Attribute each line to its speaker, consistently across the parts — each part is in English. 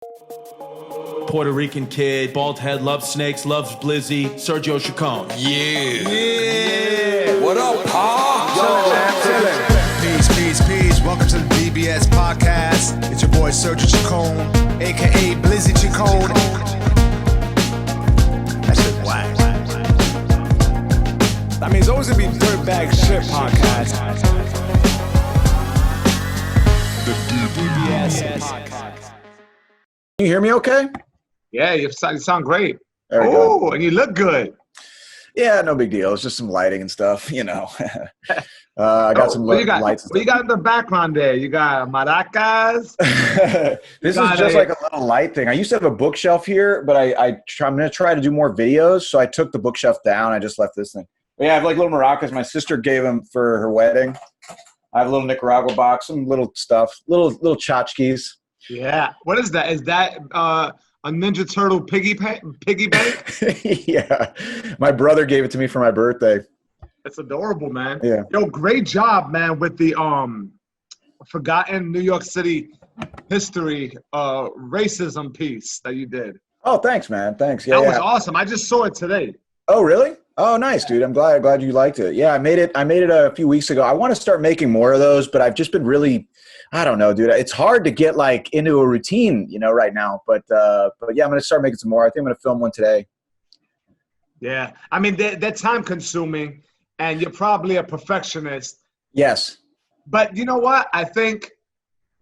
Speaker 1: Puerto Rican kid, bald head, loves snakes, loves Blizzy, Sergio Chacon.
Speaker 2: Yeah. What up, Pa?
Speaker 3: Peace. Welcome to the DBS podcast. It's your boy Sergio Chacon, aka Blizzy Chacon. That shit whack. I mean, it's always gonna be Dirtbag Shit podcast. The DBS podcast.
Speaker 4: Can you hear me okay?
Speaker 5: Yeah, you sound great.
Speaker 4: There we go.
Speaker 5: Oh, and you look good.
Speaker 4: Yeah, no big deal. It's just some lighting and stuff, you know. I got some lights.
Speaker 5: What you got in the background there? You got maracas.
Speaker 4: This is just like a little light thing. I used to have a bookshelf here, but I'm going to try to do more videos, so I took the bookshelf down. I just left this thing. But yeah, I have like little maracas. My sister gave them for her wedding. I have a little Nicaragua box, some little stuff, little tchotchkes.
Speaker 5: Yeah. What is that? Is that a Ninja Turtle piggy bank?
Speaker 4: Yeah. My brother gave it to me for my birthday.
Speaker 5: That's adorable, man.
Speaker 4: Yeah.
Speaker 5: Yo, great job, man, with the forgotten New York City history racism piece that you did.
Speaker 4: Oh, thanks, man. Thanks. Yeah,
Speaker 5: that was awesome. I just saw it today.
Speaker 4: Oh, really? Oh, nice, dude. I'm glad you liked it. Yeah, I made it a few weeks ago. I want to start making more of those, but I've just been really, I don't know, dude. It's hard to get like into a routine, you know, right now. But yeah, I'm gonna start making some more. I think I'm gonna film one today.
Speaker 5: Yeah, I mean they're time consuming, and you're probably a perfectionist.
Speaker 4: Yes.
Speaker 5: But you know what? I think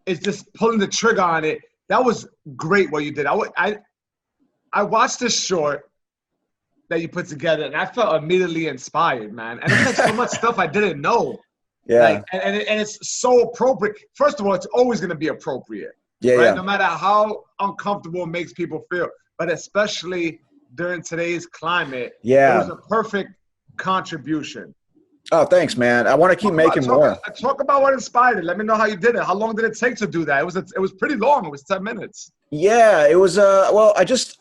Speaker 5: it's just pulling the trigger on it. That was great what you did. I watched this short that you put together, and I felt immediately inspired, man. And it's like so much stuff I didn't know.
Speaker 4: Yeah.
Speaker 5: Like, and it's so appropriate. First of all, it's always going to be appropriate.
Speaker 4: Yeah,
Speaker 5: right?
Speaker 4: yeah.
Speaker 5: No matter how uncomfortable it makes people feel. But especially during today's climate,
Speaker 4: yeah,
Speaker 5: it was a perfect contribution.
Speaker 4: Oh, thanks, man. I want to keep making more.
Speaker 5: Talk about what inspired it. Let me know how you did it. How long did it take to do that? It was pretty long. It was 10 minutes.
Speaker 4: Yeah, it was. Well,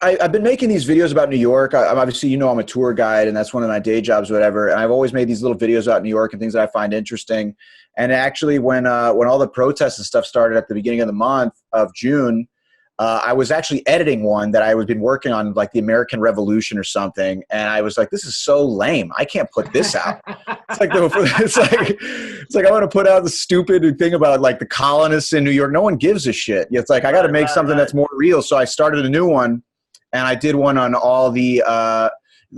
Speaker 4: I've been making these videos about New York. I'm obviously, you know, I'm a tour guide, and that's one of my day jobs, whatever. And I've always made these little videos about New York and things that I find interesting. And actually, when all the protests and stuff started at the beginning of the month of June, I was actually editing one that I was been working on, like the American Revolution or something, and I was like, "This is so lame. I can't put this out." It's like I want to put out the stupid thing about like the colonists in New York. No one gives a shit. It's like I got to make something that's more real. So I started a new one, and I did one on all the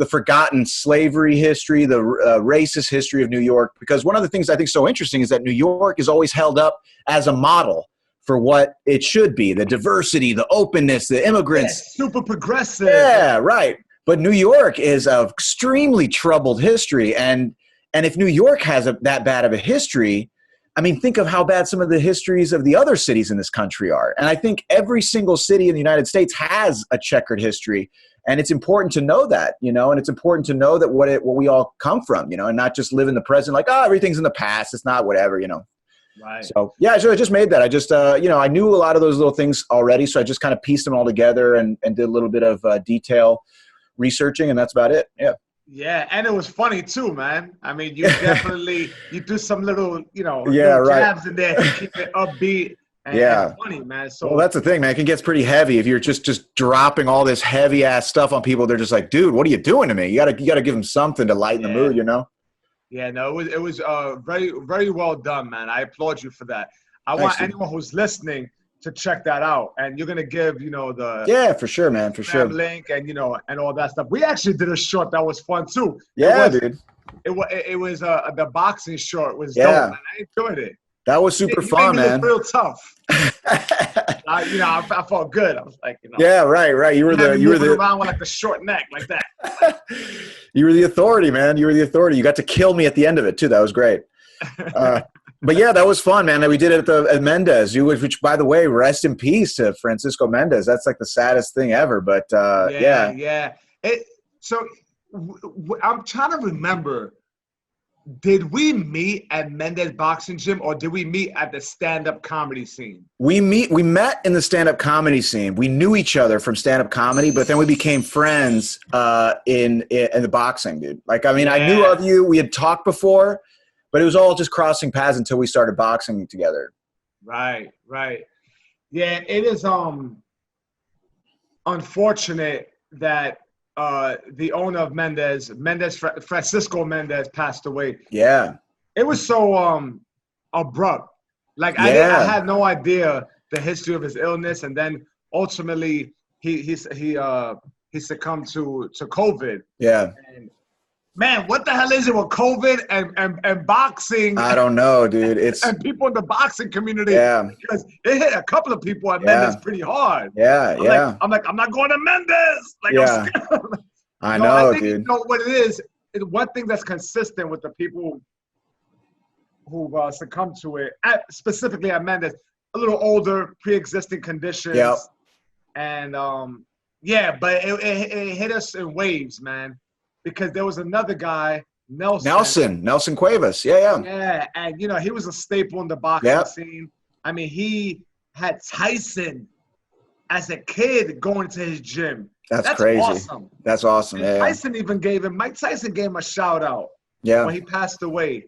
Speaker 4: forgotten slavery history, the racist history of New York. Because one of the things I think is so interesting is that New York is always held up as a model for what it should be, the diversity, the openness, the immigrants.
Speaker 5: Yeah, super progressive.
Speaker 4: Yeah, right. But New York is an extremely troubled history. And if New York has that bad of a history, I mean, think of how bad some of the histories of the other cities in this country are. And I think every single city in the United States has a checkered history. And it's important to know that, you know, and it's important to know that what we all come from, you know, and not just live in the present like, oh, everything's in the past. It's not whatever, you know.
Speaker 5: Right.
Speaker 4: So, yeah, so I just made that. I just, you know, I knew a lot of those little things already. So I just kind of pieced them all together and did a little bit of detail researching, and that's about it. Yeah.
Speaker 5: Yeah. And it was funny too, man. I mean, you definitely, you do some little, you know, jabs in there to keep it upbeat. And it's funny, man. So,
Speaker 4: well, that's the thing, man. It gets pretty heavy if you're just dropping all this heavy ass stuff on people. They're just like, dude, what are you doing to me? You gotta give them something to lighten the mood, you know?
Speaker 5: Yeah, no, it was very, very well done, man. I applaud you for that. Thanks, want anyone who's listening to check that out, and you're gonna give, you know, the
Speaker 4: for sure, man, for sure,
Speaker 5: link and, you know, and all that stuff. We actually did a short that was fun too.
Speaker 4: Dude.
Speaker 5: It was the boxing short was dope, man. I enjoyed it.
Speaker 4: That was super fun, man.
Speaker 5: Real tough. You know, I felt good. I was like, you know.
Speaker 4: Yeah, right. You were
Speaker 5: around with like the short neck like that.
Speaker 4: You were the authority, man. You were the authority. You got to kill me at the end of it too. That was great. But yeah, that was fun, man. We did it at Mendez, which, by the way, rest in peace to Francisco Mendez. That's like the saddest thing ever. But
Speaker 5: yeah. So I'm trying to remember. Did we meet at Mendez Boxing Gym, or did we meet at the stand-up comedy scene?
Speaker 4: We met in the stand-up comedy scene. We knew each other from stand-up comedy, but then we became friends in the boxing, dude. Like, I mean, I knew of you. We had talked before, but it was all just crossing paths until we started boxing together.
Speaker 5: Right. Yeah, it is. unfortunate that the owner of Francisco Mendez, passed away.
Speaker 4: Yeah.
Speaker 5: It was so abrupt. Like I had no idea the history of his illness, and then ultimately he succumbed to COVID.
Speaker 4: Yeah.
Speaker 5: And man, what the hell is it with COVID and boxing?
Speaker 4: I don't know, dude. It's
Speaker 5: and people in the boxing community.
Speaker 4: Yeah.
Speaker 5: Because it hit a couple of people at Mendez pretty hard.
Speaker 4: Yeah,
Speaker 5: I'm like, I'm not going to Mendez. Like,
Speaker 4: yeah. I know, dude.
Speaker 5: You know what it is one thing that's consistent with the people who've succumbed to it, specifically at Mendez, a little older, pre-existing conditions.
Speaker 4: Yep.
Speaker 5: And but it hit us in waves, man. Because there was another guy, Nelson
Speaker 4: Cuevas. Yeah.
Speaker 5: Yeah, and he was a staple in the boxing scene. I mean, he had Tyson as a kid going to his gym. That's
Speaker 4: crazy.
Speaker 5: Awesome.
Speaker 4: That's awesome.
Speaker 5: And
Speaker 4: Yeah.
Speaker 5: Mike Tyson gave him a shout out.
Speaker 4: Yeah.
Speaker 5: When he passed away.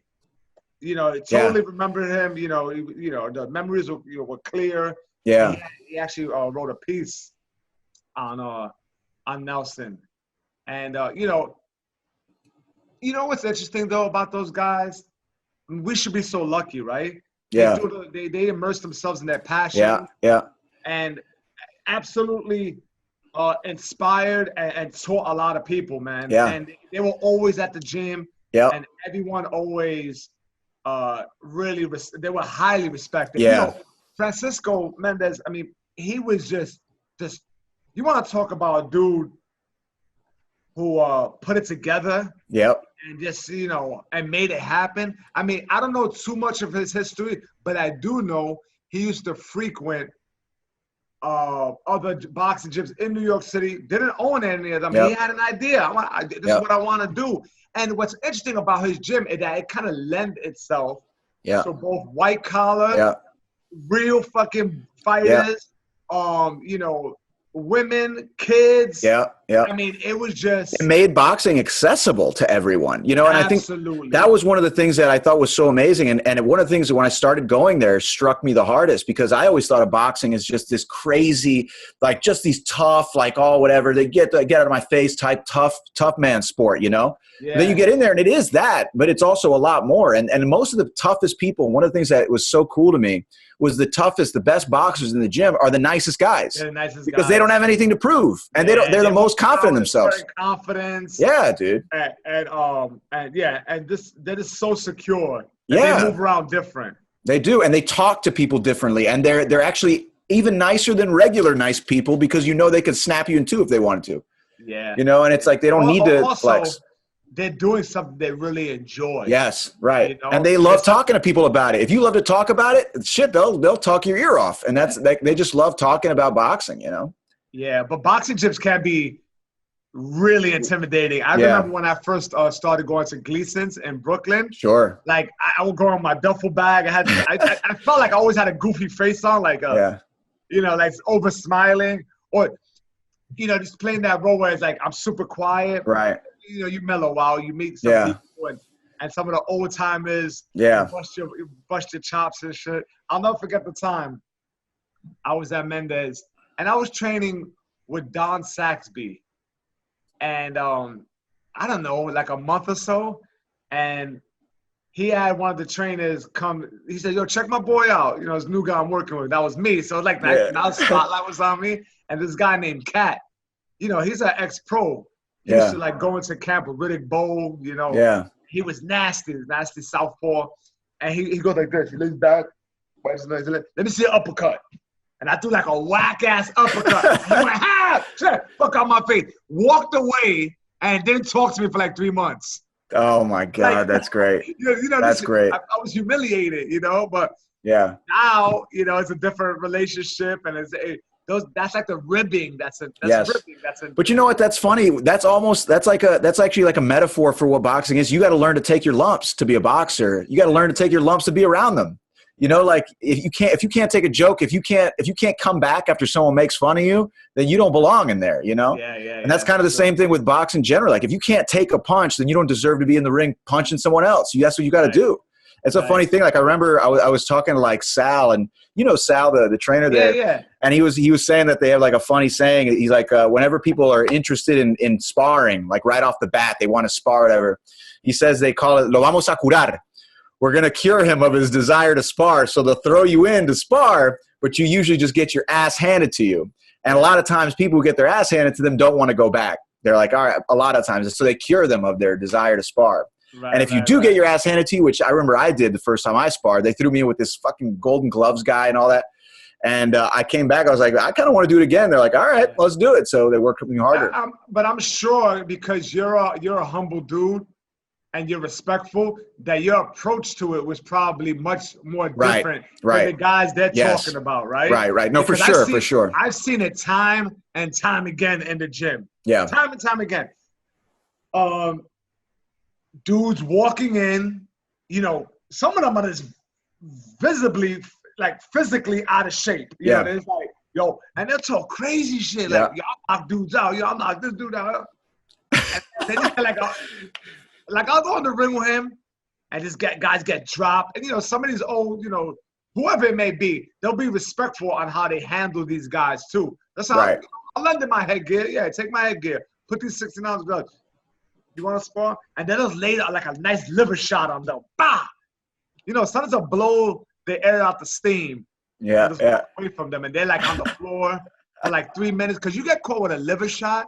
Speaker 5: Totally remember him. The memories were clear.
Speaker 4: Yeah.
Speaker 5: He actually wrote a piece on Nelson. And what's interesting though about those guys? I mean, we should be so lucky, right?
Speaker 4: Yeah.
Speaker 5: They immerse themselves in their passion.
Speaker 4: Yeah. Yeah.
Speaker 5: And absolutely inspired and taught a lot of people, man.
Speaker 4: Yeah.
Speaker 5: And they were always at the gym.
Speaker 4: Yeah.
Speaker 5: And everyone always they were highly respected.
Speaker 4: Yeah.
Speaker 5: Francisco Mendez, I mean, he was just you want to talk about a dude who put it together.
Speaker 4: Yep.
Speaker 5: And just, and made it happen. I mean, I don't know too much of his history, but I do know he used to frequent other boxing gyms in New York City. Didn't own any of them.
Speaker 4: Yep.
Speaker 5: He had an idea. This is what I want to do. And what's interesting about his gym is that it kind of lend itself to both white collar, real fucking fighters, women, kids.
Speaker 4: Yeah.
Speaker 5: I mean, it was just.
Speaker 4: It made boxing accessible to everyone, and I think that was one of the things that I thought was so amazing. And one of the things that when I started going there struck me the hardest, because I always thought of boxing as just this crazy, like just these tough, like, oh, whatever, they get out of my face type tough man sport, Yeah. Then you get in there and it is that, but it's also a lot more. And most of the toughest people, one of the things that was so cool to me was the best boxers in the gym are the nicest guys.
Speaker 5: They're the nicest
Speaker 4: because
Speaker 5: guys.
Speaker 4: They don't have anything to prove. And they're the most confident in themselves.
Speaker 5: Confidence.
Speaker 4: Yeah, dude.
Speaker 5: And that is so secure.
Speaker 4: Yeah.
Speaker 5: They move around different.
Speaker 4: They do. And they talk to people differently. And they're actually even nicer than regular nice people because they could snap you in two if they wanted to.
Speaker 5: Yeah.
Speaker 4: And it's like they don't need to
Speaker 5: also,
Speaker 4: flex.
Speaker 5: They're doing something they really enjoy.
Speaker 4: Yes, right. And they love talking to people about it. If you love to talk about it, shit, they'll talk your ear off. And they just love talking about boxing,
Speaker 5: Yeah, but boxing gyms can be really intimidating. I remember when I first started going to Gleason's in Brooklyn.
Speaker 4: Sure.
Speaker 5: Like I would go on my duffel bag. I felt like I always had a goofy face on, like like over smiling, or just playing that role where it's like I'm super quiet.
Speaker 4: Right.
Speaker 5: You mellow out. You meet some people and some of the old timers.
Speaker 4: Yeah.
Speaker 5: Bust your chops and shit. I'll never forget the time I was at Mendez and I was training with Don Saxby, and I don't know, like a month or so, and he had one of the trainers come. He said, "Yo, check my boy out. This new guy I'm working with." That was me. So like now the spotlight was on me, and this guy named Kat. He's an ex-pro. He used to like go into camp with Riddick Bowe. He was nasty southpaw, and he goes like this. He leans back. Let me see an uppercut. And I threw like a whack-ass uppercut. He went, ha! Fuck out my face. Walked away and didn't talk to me for like 3 months.
Speaker 4: Oh, my God. That's great. That's great.
Speaker 5: I was humiliated, but now, it's a different relationship. And that's like the ribbing. That's ribbing.
Speaker 4: But you know what? That's funny. That's actually like a metaphor for what boxing is. You got to learn to take your lumps to be a boxer. You got to learn to take your lumps to be around them. Like if you can't take a joke, if you can't come back after someone makes fun of you, then you don't belong in there, And that's kind of the same thing with boxing in general. Like if you can't take a punch, then you don't deserve to be in the ring punching someone else. That's what you got to do. It's a funny thing. Like I remember I was talking to like Sal, and you know Sal, the trainer there.
Speaker 5: Yeah.
Speaker 4: And he was saying that they have like a funny saying. He's like, whenever people are interested in sparring, like right off the bat, they want to spar, whatever. He says they call it "lo vamos a curar." We're gonna cure him of his desire to spar. So they'll throw you in to spar, but you usually just get your ass handed to you. And a lot of times people who get their ass handed to them don't want to go back. They're like, all right, a lot of times. So they cure them of their desire to spar. Right, and if you do get your ass handed to you, which I remember I did the first time I sparred, they threw me in with this fucking golden gloves guy and all that. And I came back. I was like, I kind of want to do it again. They're like, all right, let's do it. So they worked me harder.
Speaker 5: But I'm sure because you're a humble dude and you're respectful, that your approach to it was probably much more different than the guys they're talking about, right?
Speaker 4: Right. No,
Speaker 5: because
Speaker 4: for sure.
Speaker 5: I've seen it time and time again in the gym.
Speaker 4: Yeah.
Speaker 5: Time and time again. Dudes walking in, you know, some of them are just visibly, like physically out of shape. You know, it's like, yo, and they'll talk crazy shit. Like, yo, I'll knock dudes out. Yo, I'll knock this dude out. And then like I'll go in the ring with him and just guys get dropped. And, you know, some of these old, you know, whoever it may be, they'll be respectful on how they handle these guys too. That's how I'll lend them my headgear. Yeah, take my headgear. Put these 16-ounce gloves. You want to spar? And then they'll lay like a nice liver shot on them. Bah! You know, sometimes they'll blow the air out the steam.
Speaker 4: Yeah.
Speaker 5: Away from them. And they're like on the floor for like 3 minutes. Because you get caught with a liver shot,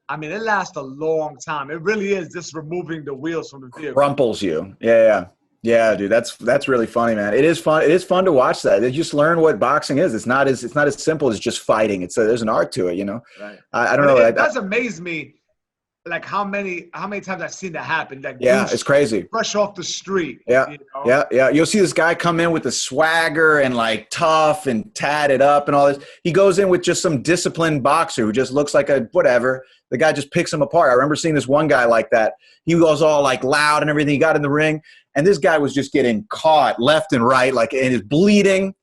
Speaker 5: I mean, it lasts a long time. It really is just removing the wheels from the vehicle.
Speaker 4: Crumples you. Yeah, dude. That's really funny, man. It is fun. It is fun to watch that. You just learn what boxing is. It's not as simple as just fighting. There's an art to it, you know.
Speaker 5: Right.
Speaker 4: I don't know.
Speaker 5: It does amaze me. Like how many times I've seen that happen. Like
Speaker 4: it's crazy.
Speaker 5: Fresh off the street.
Speaker 4: Yeah,
Speaker 5: you know?
Speaker 4: yeah. You'll see this guy come in with the swagger and like tough and tatted up and all this. He goes in with just some disciplined boxer who just looks like a whatever. The guy just picks him apart. I remember seeing this one guy like that. He was all like loud and everything. He got in the ring, and this guy was just getting caught left and right, like, and he's bleeding.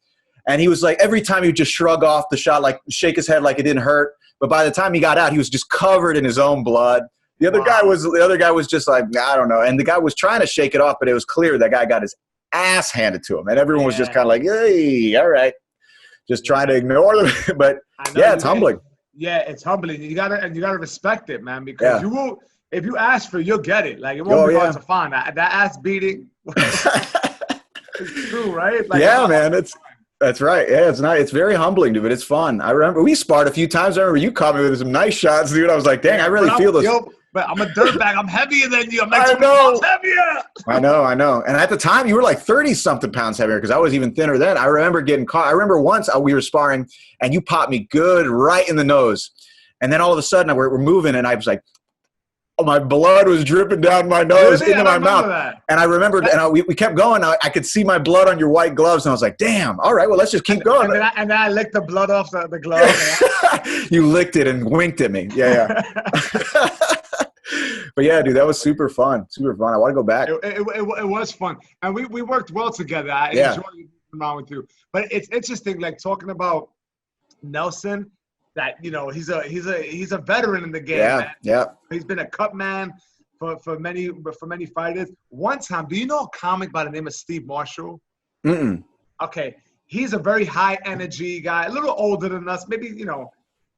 Speaker 4: And he was like, every time he would just shrug off the shot, like shake his head like it didn't hurt. But by the time he got out, he was just covered in his own blood. The other guy was just like, I don't know. And the guy was trying to shake it off, but it was clear that guy got his ass handed to him. And everyone was just kind of like, hey, all right. Just trying to ignore them. But it's humbling.
Speaker 5: Yeah, it's humbling. You gotta respect it, man, because you will, if you ask for it, you'll get it. Like it won't be hard to find. That ass beating it's true, right? Like,
Speaker 4: man. That's right. Yeah, it's not. It's very humbling, dude, but it's fun. I remember we sparred a few times. I remember you caught me with some nice shots, dude. I was like, dang, I really feel this.
Speaker 5: But I'm a dirtbag. I'm heavier than you. I'm like 20
Speaker 4: pounds
Speaker 5: heavier.
Speaker 4: I know. And at the time, you were like 30-something pounds heavier because I was even thinner then. I remember getting caught. I remember once we were sparring, and you popped me good right in the nose. And then all of a sudden, we're moving, and I was like, my blood was dripping down my nose into my mouth. That. And I remembered, and we kept going. I could see my blood on your white gloves, and I was like, damn, all right, well, let's just keep going.
Speaker 5: And then I licked the blood off the glove.
Speaker 4: You licked it and winked at me. Yeah. But yeah, dude, that was super fun. Super fun. I want to go back.
Speaker 5: It was fun. And we worked well together. I enjoyed being around with you. But it's interesting, like talking about Nelson, that, you know, he's a veteran in the game.
Speaker 4: Yeah,
Speaker 5: man.
Speaker 4: yeah.
Speaker 5: He's been a cut man for many fighters. One time, do you know a comic by the name of Steve Marshall?
Speaker 4: Mm-mm.
Speaker 5: Okay. He's a very high energy guy, a little older than us. Maybe, you know,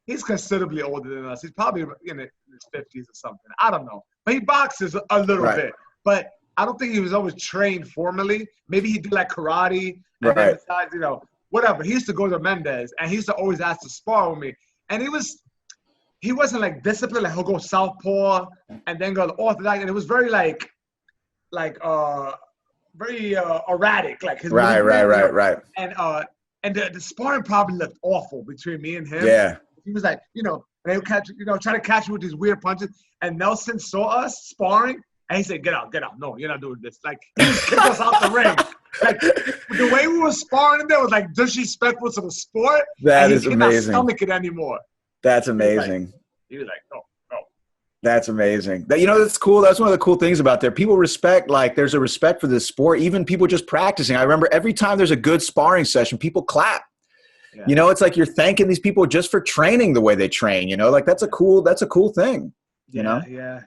Speaker 5: he's considerably older than us. He's probably in his 50s or something. I don't know. But he boxes a little bit. But I don't think he was always trained formally. Maybe he did like karate. And then besides, you know, whatever. He used to go to Mendez, and he used to always ask to spar with me. And he wasn't like disciplined. Like he'll go southpaw and then go orthodox. And it was very very erratic. Like his
Speaker 4: right.
Speaker 5: And the sparring probably looked awful between me and him.
Speaker 4: Yeah.
Speaker 5: He was like, you know, and they would catch, you know, try to catch me with these weird punches. And Nelson saw us sparring, and he said, "Get out. No, you're not doing this." Like, he just kicked us out the ring. Like, the way we were sparring in there was like disrespectful to the sport.
Speaker 4: That is
Speaker 5: amazing. He cannot stomach it anymore.
Speaker 4: That's amazing.
Speaker 5: He was like, no.
Speaker 4: That's amazing. You know, that's cool. That's one of the cool things about there. People respect, like, there's a respect for this sport. Even people just practicing. I remember every time there's a good sparring session, people clap. Yeah. You know, it's like you're thanking these people just for training the way they train. You know, like that's a cool thing. You know?
Speaker 5: Yeah.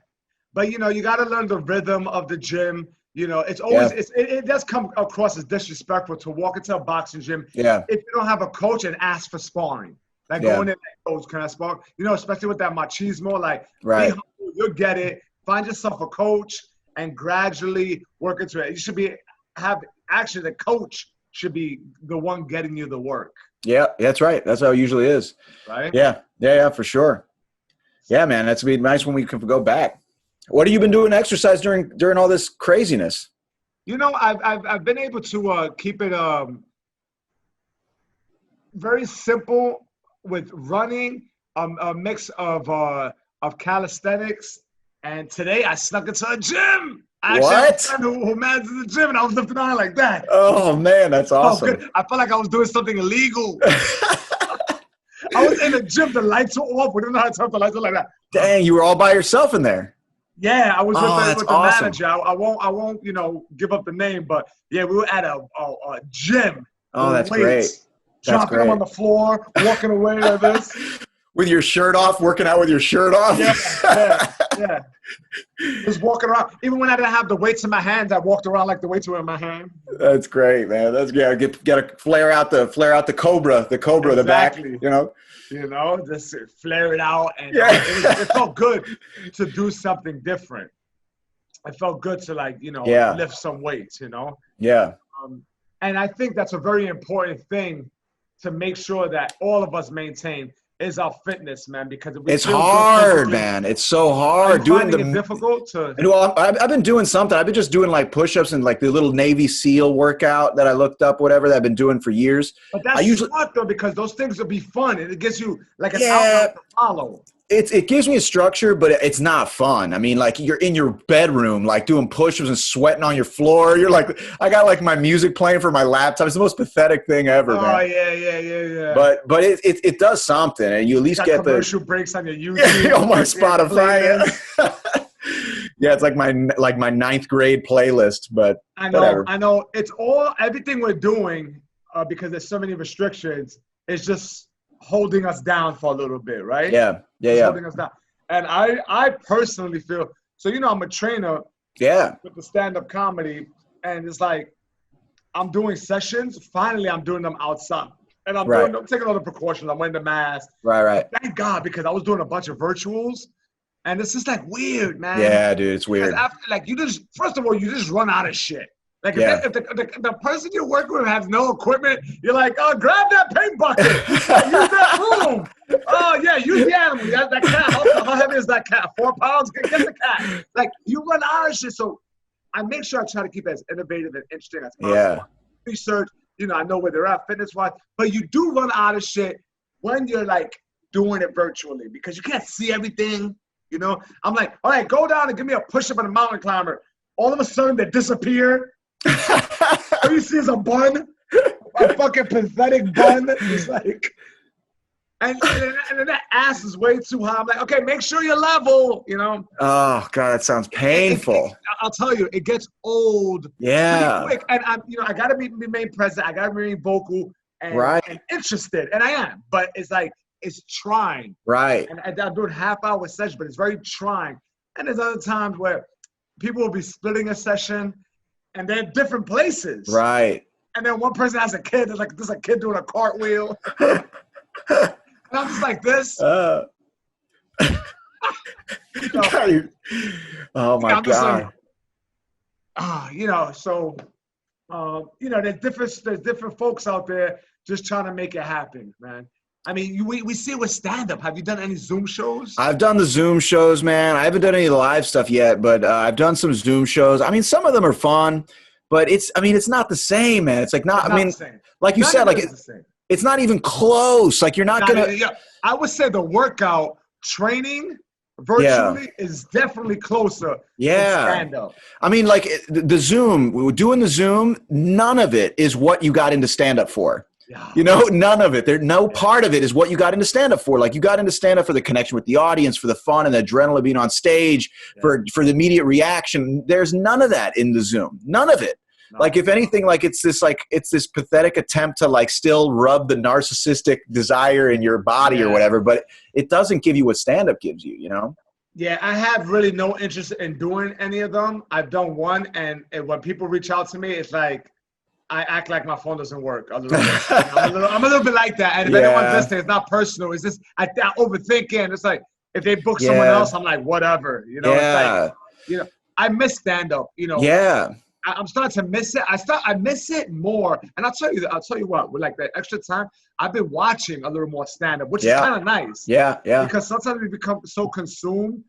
Speaker 5: But, you know, you got to learn the rhythm of the gym. You know, it's always it does come across as disrespectful to walk into a boxing gym if you don't have a coach and ask for sparring. Like going in, like, coach, can I spar? You know, especially with that machismo, like be humble, you'll get it. Find yourself a coach and gradually work into it. You should actually the coach should be the one getting you the work.
Speaker 4: Yeah, that's right. That's how it usually is.
Speaker 5: Right?
Speaker 4: Yeah, for sure. Yeah, man, that's gonna be nice when we can go back. What have you been doing exercise during all this craziness?
Speaker 5: You know, I've been able to keep it very simple with running, a mix of calisthenics, and today I snuck into a gym. I actually had a friend who manages the gym, and I was lifting on like that.
Speaker 4: Oh man, that's awesome!
Speaker 5: Good. I felt like I was doing something illegal. I was in the gym, the lights were off. We didn't know how to turn the lights on like that.
Speaker 4: Dang, you were all by yourself in there.
Speaker 5: Yeah, I was with the
Speaker 4: awesome.
Speaker 5: manager. I won't, you know, give up the name, but yeah, we were at a gym.
Speaker 4: Oh, that's great.
Speaker 5: Dropping them on the floor, walking away like this.
Speaker 4: With your shirt off, working out with your shirt off?
Speaker 5: Yeah. Just walking around. Even when I didn't have the weights in my hands, I walked around like the weights were in my hand.
Speaker 4: That's great, man. That's good. Got to flare out the cobra, exactly. The back, you know?
Speaker 5: You know, just flare it out. And it felt good to do something different. It felt good to, like, you know, lift some weights, you know?
Speaker 4: Yeah.
Speaker 5: And I think that's a very important thing to make sure that all of us maintain is our fitness, man, because
Speaker 4: it's hard, man. It's so hard.
Speaker 5: It's difficult to.
Speaker 4: Well, I've been doing something. I've been just doing like push-ups and like the little Navy SEAL workout that I looked up, whatever that I've been doing for years.
Speaker 5: But that's smart though, because those things will be fun and it gives you like an outlet to follow.
Speaker 4: It gives me a structure, but it's not fun. I mean, like you're in your bedroom, like doing push-ups and sweating on your floor. You're like, I got like my music playing for my laptop. It's the most pathetic thing ever, man.
Speaker 5: Oh yeah.
Speaker 4: But it does something, and you at least get
Speaker 5: commercial breaks on your YouTube.
Speaker 4: On my Spotify. Yeah, it's like my ninth grade playlist. But
Speaker 5: I know,
Speaker 4: whatever.
Speaker 5: I know. It's everything we're doing because there's so many restrictions. It's just holding us down for a little bit, right?
Speaker 4: Yeah.
Speaker 5: Holding us down. And I personally feel, so, you know, I'm a trainer with the stand-up comedy, and it's like I'm doing sessions. Finally, I'm doing them outside. And I'm taking all the precautions. I'm wearing the mask.
Speaker 4: Right.
Speaker 5: Thank God, because I was doing a bunch of virtuals, and it's just like weird, man.
Speaker 4: Yeah, dude, it's weird.
Speaker 5: After, like, first of all, you just run out of shit. Like, if the person you're working with has no equipment, you're like, oh, grab that paint bucket. Use that broom. Oh, yeah, use the animal. That cat. How heavy is that cat? 4 pounds? Get the cat. Like, you run out of shit. So I make sure I try to keep it as innovative and interesting as possible.
Speaker 4: Yeah.
Speaker 5: Research, you know, I know where they're at fitness-wise. But you do run out of shit when you're, like, doing it virtually because you can't see everything, you know. I'm like, all right, go down and give me a push-up on a mountain climber. All of a sudden, they disappear. All you see is a bun, a fucking pathetic bun. It's like, and then that ass is way too high. I'm like, okay, make sure you're level, you know.
Speaker 4: Oh God, that sounds painful.
Speaker 5: I'll tell you, it gets old.
Speaker 4: Yeah.
Speaker 5: Pretty quick. And I gotta remain present. I gotta remain vocal and interested, and I am. But it's like it's trying.
Speaker 4: Right.
Speaker 5: And I'm doing half-hour sessions, but it's very trying. And there's other times where people will be splitting a session. And they're different places.
Speaker 4: Right.
Speaker 5: And then one person has a kid. There's a kid doing a cartwheel. And I'm just like this.
Speaker 4: Oh my God.
Speaker 5: Like, you know, so, you know, there's different folks out there just trying to make it happen, man. I mean, we see it with stand-up. Have you done any Zoom shows?
Speaker 4: I've done the Zoom shows, man. I haven't done any of the live stuff yet, but I've done some Zoom shows. I mean, some of them are fun, but it's not the same, man. It's like like you said, like it's not even close. Like you're not going to.
Speaker 5: Yeah. I would say the workout training virtually is definitely closer than stand-up.
Speaker 4: I mean, like the Zoom, doing the Zoom, none of it is what you got into stand-up for.
Speaker 5: Yeah.
Speaker 4: You know, none of it. No part of it is what you got into stand-up for. Like you got into stand-up for the connection with the audience, for the fun and the adrenaline being on stage, for the immediate reaction. There's none of that in the Zoom. None of it. No. Like if anything, like it's this pathetic attempt to like still rub the narcissistic desire in your body or whatever, but it doesn't give you what stand-up gives you, you know?
Speaker 5: Yeah, I have really no interest in doing any of them. I've done one, and when people reach out to me, it's like I act like my phone doesn't work a little bit. You know, I'm a little bit like that. And if anyone's
Speaker 4: Yeah.
Speaker 5: listening, it's not personal. It's just I overthink it. And it's like if they book someone
Speaker 4: Yeah.
Speaker 5: else, I'm like whatever. You know, it's
Speaker 4: Yeah.
Speaker 5: like I miss stand up.
Speaker 4: Yeah.
Speaker 5: I'm starting to miss it. I miss it more. And I'll tell you what, with like the extra time, I've been watching a little more stand up, which is kind of nice.
Speaker 4: Yeah. Yeah.
Speaker 5: Because sometimes we become so consumed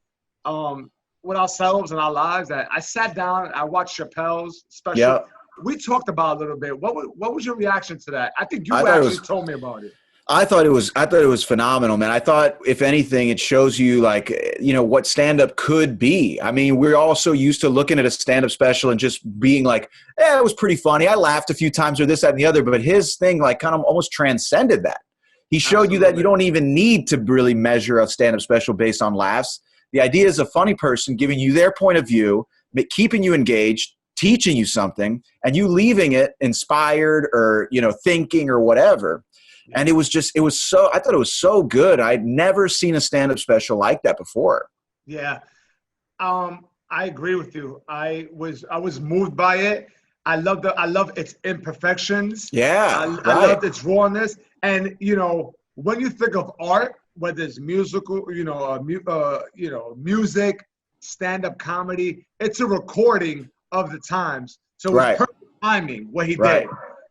Speaker 5: with ourselves and our lives that I sat down, I watched Chappelle's special.
Speaker 4: Yeah.
Speaker 5: We talked about a little bit. What was your reaction to that? I think you
Speaker 4: I thought
Speaker 5: actually told me about it.
Speaker 4: I thought it was phenomenal, man. I thought, if anything, it shows you like, what stand-up could be. I mean, we're all so used to looking at a stand-up special and just being like, it was pretty funny. I laughed a few times or this, that, and the other. But his thing like kind of almost transcended that. He showed you that you don't even need to really measure a stand-up special based on laughs. The idea is a funny person giving you their point of view, keeping you engaged, teaching you something, and you leaving it inspired or, thinking or whatever. And I thought it was so good. I'd never seen a stand-up special like that before.
Speaker 5: Yeah. I agree with you. I was moved by it. I love its imperfections.
Speaker 4: Yeah.
Speaker 5: I love its rawness. And, when you think of art, whether it's musical, music, stand-up comedy, it's a recording of the times. So it was perfect timing what he did.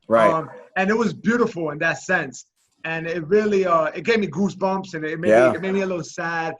Speaker 4: Right.
Speaker 5: And it was beautiful in that sense. And it really, it gave me goosebumps, and it made me a little sad.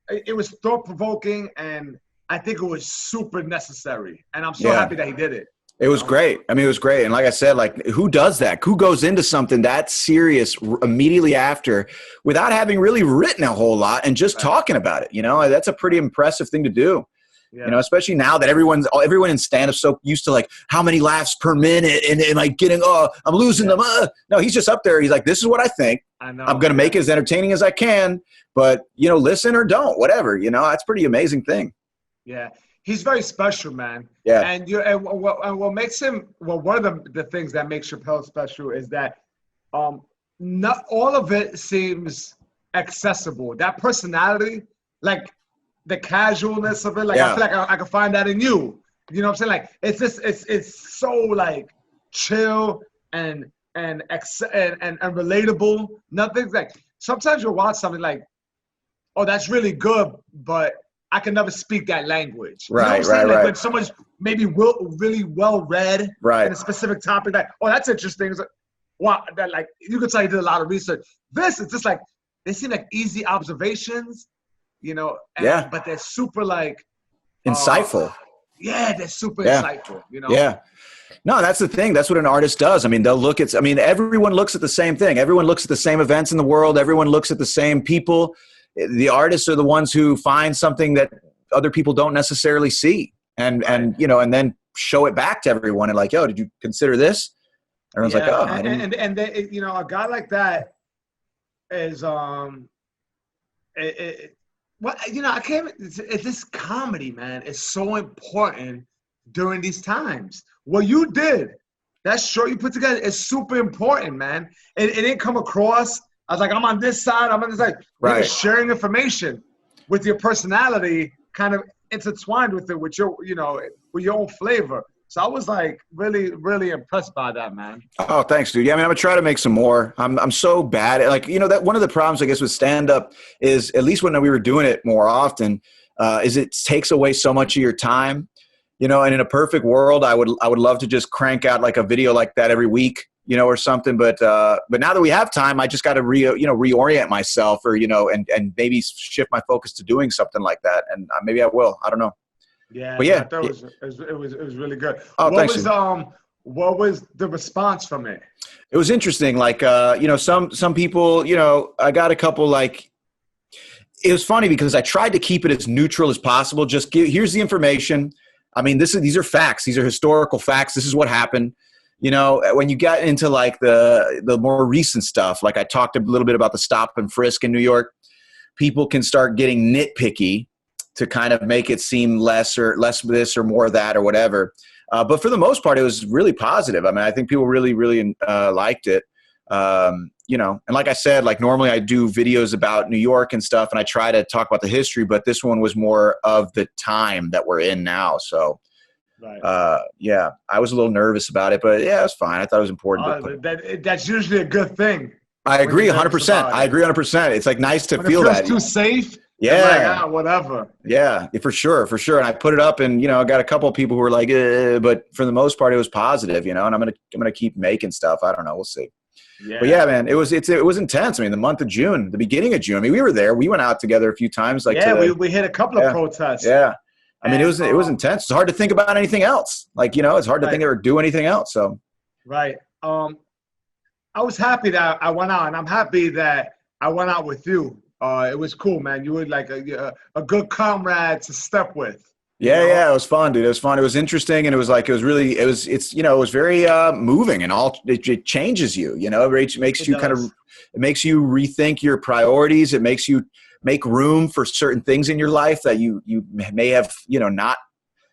Speaker 5: It was thought-provoking, and I think it was super necessary. And I'm so happy that he did it.
Speaker 4: It was great. I mean, it was great. And like I said, like, who does that? Who goes into something that serious immediately after without having really written a whole lot and just talking about it? That's a pretty impressive thing to do. Yeah. Especially now that everyone in stand-up so used to like how many laughs per minute and like getting, I'm losing them. No, he's just up there. He's like, this is what I think. I know. I'm going to make it as entertaining as I can, but listen or don't, whatever. That's a pretty amazing thing.
Speaker 5: Yeah, he's very special, man.
Speaker 4: Yeah.
Speaker 5: And what makes him one of the things that makes Chappelle special is that not all of it seems accessible. That personality, like the casualness of it, like I feel like I can find that in you. You know what I'm saying? Like it's just it's so like chill and relatable. Nothing's like sometimes you'll watch something like, oh, that's really good, but I can never speak that language. You know what I'm saying? Like when someone's maybe really well read in a specific topic, like, oh, that's interesting. It's like, wow, that like you could tell you did a lot of research. This is just like they seem like easy observations. But they're super like
Speaker 4: insightful.
Speaker 5: They're super insightful.
Speaker 4: Yeah. No, that's the thing. That's what an artist does. I mean, everyone looks at the same thing. Everyone looks at the same events in the world. Everyone looks at the same people. The artists are the ones who find something that other people don't necessarily see, and then show it back to everyone and like, yo, did you consider this? Everyone's like, oh,
Speaker 5: and they, a guy like that is I can't. This comedy, man, is so important during these times. What you did, that show you put together, is super important, man. It didn't come across. I was like, I'm on this side, I'm on this side. Right. You're sharing information with your personality, kind of intertwined with it, with your, with your own flavor. So I was like really, really impressed by that, man. Oh,
Speaker 4: thanks, dude. Yeah, I mean, I'm gonna try to make some more. I'm so bad at that one of the problems I guess with stand up is, at least when we were doing it more often, is it takes away so much of your time. And in a perfect world, I would love to just crank out like a video like that every week, or something. But now that we have time, I just got to reorient myself, or and maybe shift my focus to doing something like that. And maybe I will. I don't know.
Speaker 5: Yeah,
Speaker 4: but yeah,
Speaker 5: I thought it was really good.
Speaker 4: Oh, thanks.
Speaker 5: What was the response from it?
Speaker 4: It was interesting. Like some people, I got a couple like. It was funny because I tried to keep it as neutral as possible. Just here's the information. I mean, these are facts. These are historical facts. This is what happened. When you got into like the more recent stuff, like I talked a little bit about the stop and frisk in New York, people can start getting nitpicky to kind of make it seem less this or more that or whatever. But for the most part, it was really positive. I mean, I think people really, really liked it. You know, and like I said, like normally I do videos about New York and stuff, and I try to talk about the history, but this one was more of the time that we're in now. So, yeah, I was a little nervous about it, but yeah, it was fine. I thought it was important.
Speaker 5: That's usually a good thing.
Speaker 4: I agree 100%. I agree 100%. It's like nice to feel that.
Speaker 5: It feels too safe.
Speaker 4: Yeah.
Speaker 5: Like, whatever.
Speaker 4: Yeah, for sure. For sure. And I put it up and, you know, I got a couple of people who were like, but for the most part, it was positive, you know, and I'm going to keep making stuff. I don't know. We'll see. Yeah. But yeah, man, it was intense. I mean, the month of June, the beginning of June, I mean, we were there. We went out together a few times. Like,
Speaker 5: we hit a couple of protests.
Speaker 4: Yeah. I mean, it was intense. It's hard to think about anything else. Like, you know, it's hard to think or do anything else. So.
Speaker 5: Right. I was happy that I went out, and I'm happy that I went out with you. It was cool, man. You were like a good comrade to step with.
Speaker 4: Yeah, it was fun, dude. It was fun. It was interesting, and it was very moving, and it changes you. You know, it makes you rethink your priorities. It makes you make room for certain things in your life that you may have, you know, not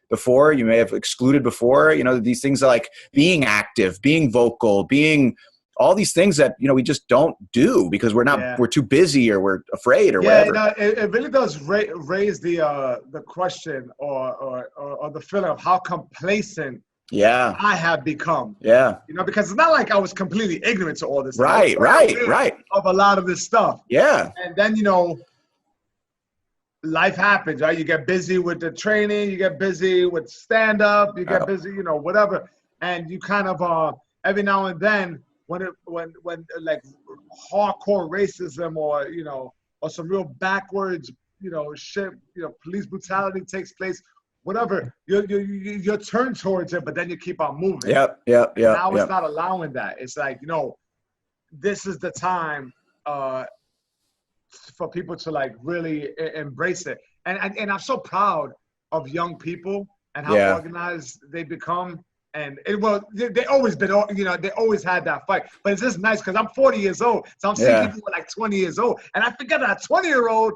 Speaker 4: before. You may have excluded before. You know, these things like being active, being vocal, being all these things that, you know, we just don't do because we're too busy or we're afraid or whatever.
Speaker 5: Yeah, it really does raise the question or the feeling of how complacent I have become.
Speaker 4: Yeah.
Speaker 5: You know, because it's not like I was completely ignorant to all this.
Speaker 4: Right.
Speaker 5: Of a lot of this stuff.
Speaker 4: Yeah.
Speaker 5: And then, you know, life happens, right? You get busy with the training, you get busy with stand-up, you get busy, you know, whatever. And you kind of, every now and then, when like hardcore racism or, you know, or some real backwards, you know, shit, you know, police brutality takes place, whatever, you're turned towards it, but then you keep on moving.
Speaker 4: Yep.
Speaker 5: Now it's not allowing that. It's like, you know, this is the time for people to like really embrace it. And I'm so proud of young people and how organized they become. And they always been, you know, they always had that fight. But it's just nice because I'm 40 years old. So I'm seeing people like 20 years old. And I forget that a 20-year-old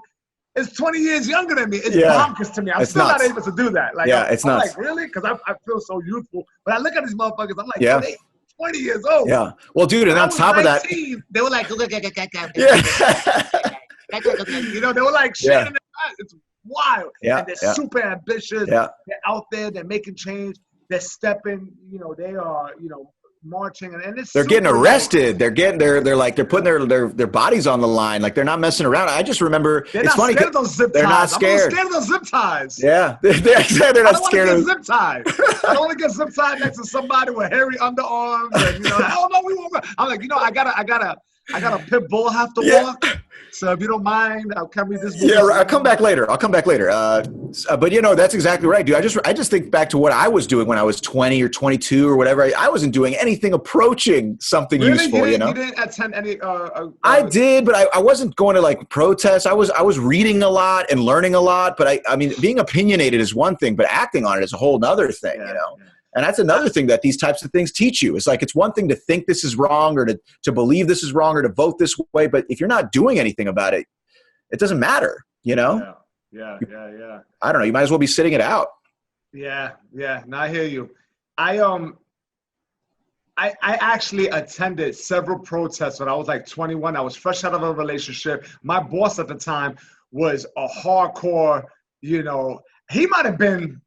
Speaker 5: is 20 years younger than me. It's bonkers to me. I'm still not able to do that. Like,
Speaker 4: it's
Speaker 5: I'm
Speaker 4: nuts.
Speaker 5: like, really? Because I feel so youthful. But I look at these motherfuckers, I'm like, they 20 years old.
Speaker 4: Yeah. Well, dude, and on top of that.
Speaker 5: They were like, you know, they were like, shit in the past. It's wild.
Speaker 4: Yeah.
Speaker 5: And they're super ambitious.
Speaker 4: Yeah.
Speaker 5: They're out there. They're making change. They're stepping, you know, they are, you know, marching, and
Speaker 4: they're getting arrested. They're putting their bodies on the line. Like they're not messing around. I just remember
Speaker 5: it's funny. They're not scared of those zip ties.
Speaker 4: Yeah, they're not scared of
Speaker 5: zip ties. I don't want to get zip tied next to somebody with hairy underarms. And, you know, hell no, we won't. I'm like, you know, I got a pit bull have to walk. So if you don't mind, I'll come with this.
Speaker 4: Yeah, I'll come back later. But you know, that's exactly right, dude. I just think back to what I was doing when I was 20 or 22 or whatever. I wasn't doing anything approaching something useful. You know,
Speaker 5: you didn't attend any.
Speaker 4: I did, but I wasn't going to like protest. I was reading a lot and learning a lot. But I mean, being opinionated is one thing, but acting on it is a whole other thing. You know. Yeah. And that's another thing that these types of things teach you. It's like, it's one thing to think this is wrong or to believe this is wrong or to vote this way. But if you're not doing anything about it, it doesn't matter, you know?
Speaker 5: Yeah.
Speaker 4: I don't know. You might as well be sitting it out.
Speaker 5: Yeah. No, I hear you. I actually attended several protests when I was like 21. I was fresh out of a relationship. My boss at the time was a hardcore, you know, he might have been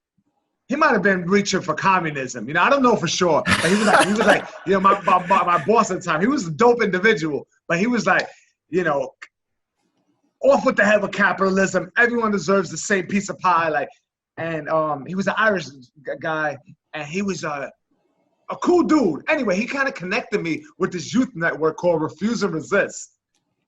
Speaker 5: reaching for communism. You know, I don't know for sure. But he was like, you know, my boss at the time, he was a dope individual, but he was like, you know, off with the head with capitalism. Everyone deserves the same piece of pie. Like, and he was an Irish guy, and he was a cool dude. Anyway, he kind of connected me with this youth network called Refuse and Resist.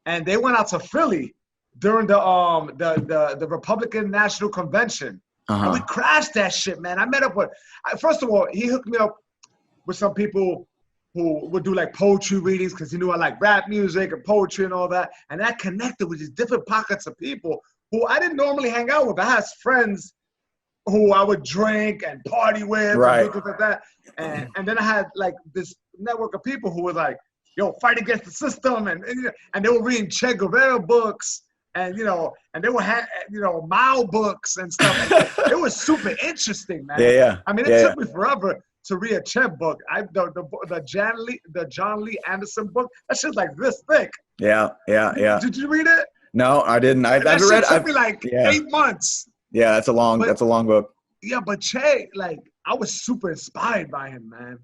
Speaker 5: And they went out to Philly during the Republican National Convention. And we crashed that shit, man. I met up with, first of all, he hooked me up with some people who would do like poetry readings because he knew I like rap music and poetry and all that. And that connected with these different pockets of people who I didn't normally hang out with. I had friends who I would drink and party with and things like that. And then I had like this network of people who were like, yo, fight against the system. And they were reading Che Guevara books. And, you know, and they were, you know, Mao books and stuff. It was super interesting, man.
Speaker 4: Yeah.
Speaker 5: I mean, it took me forever Taria Chen book. The John Lee Anderson book. That shit's like this thick.
Speaker 4: Yeah.
Speaker 5: Did you read it?
Speaker 4: No, I didn't. I've
Speaker 5: That
Speaker 4: read.
Speaker 5: shit took me like
Speaker 4: yeah.
Speaker 5: 8 months.
Speaker 4: Yeah, that's a long book.
Speaker 5: Yeah, but Che, like, I was super inspired by him, man.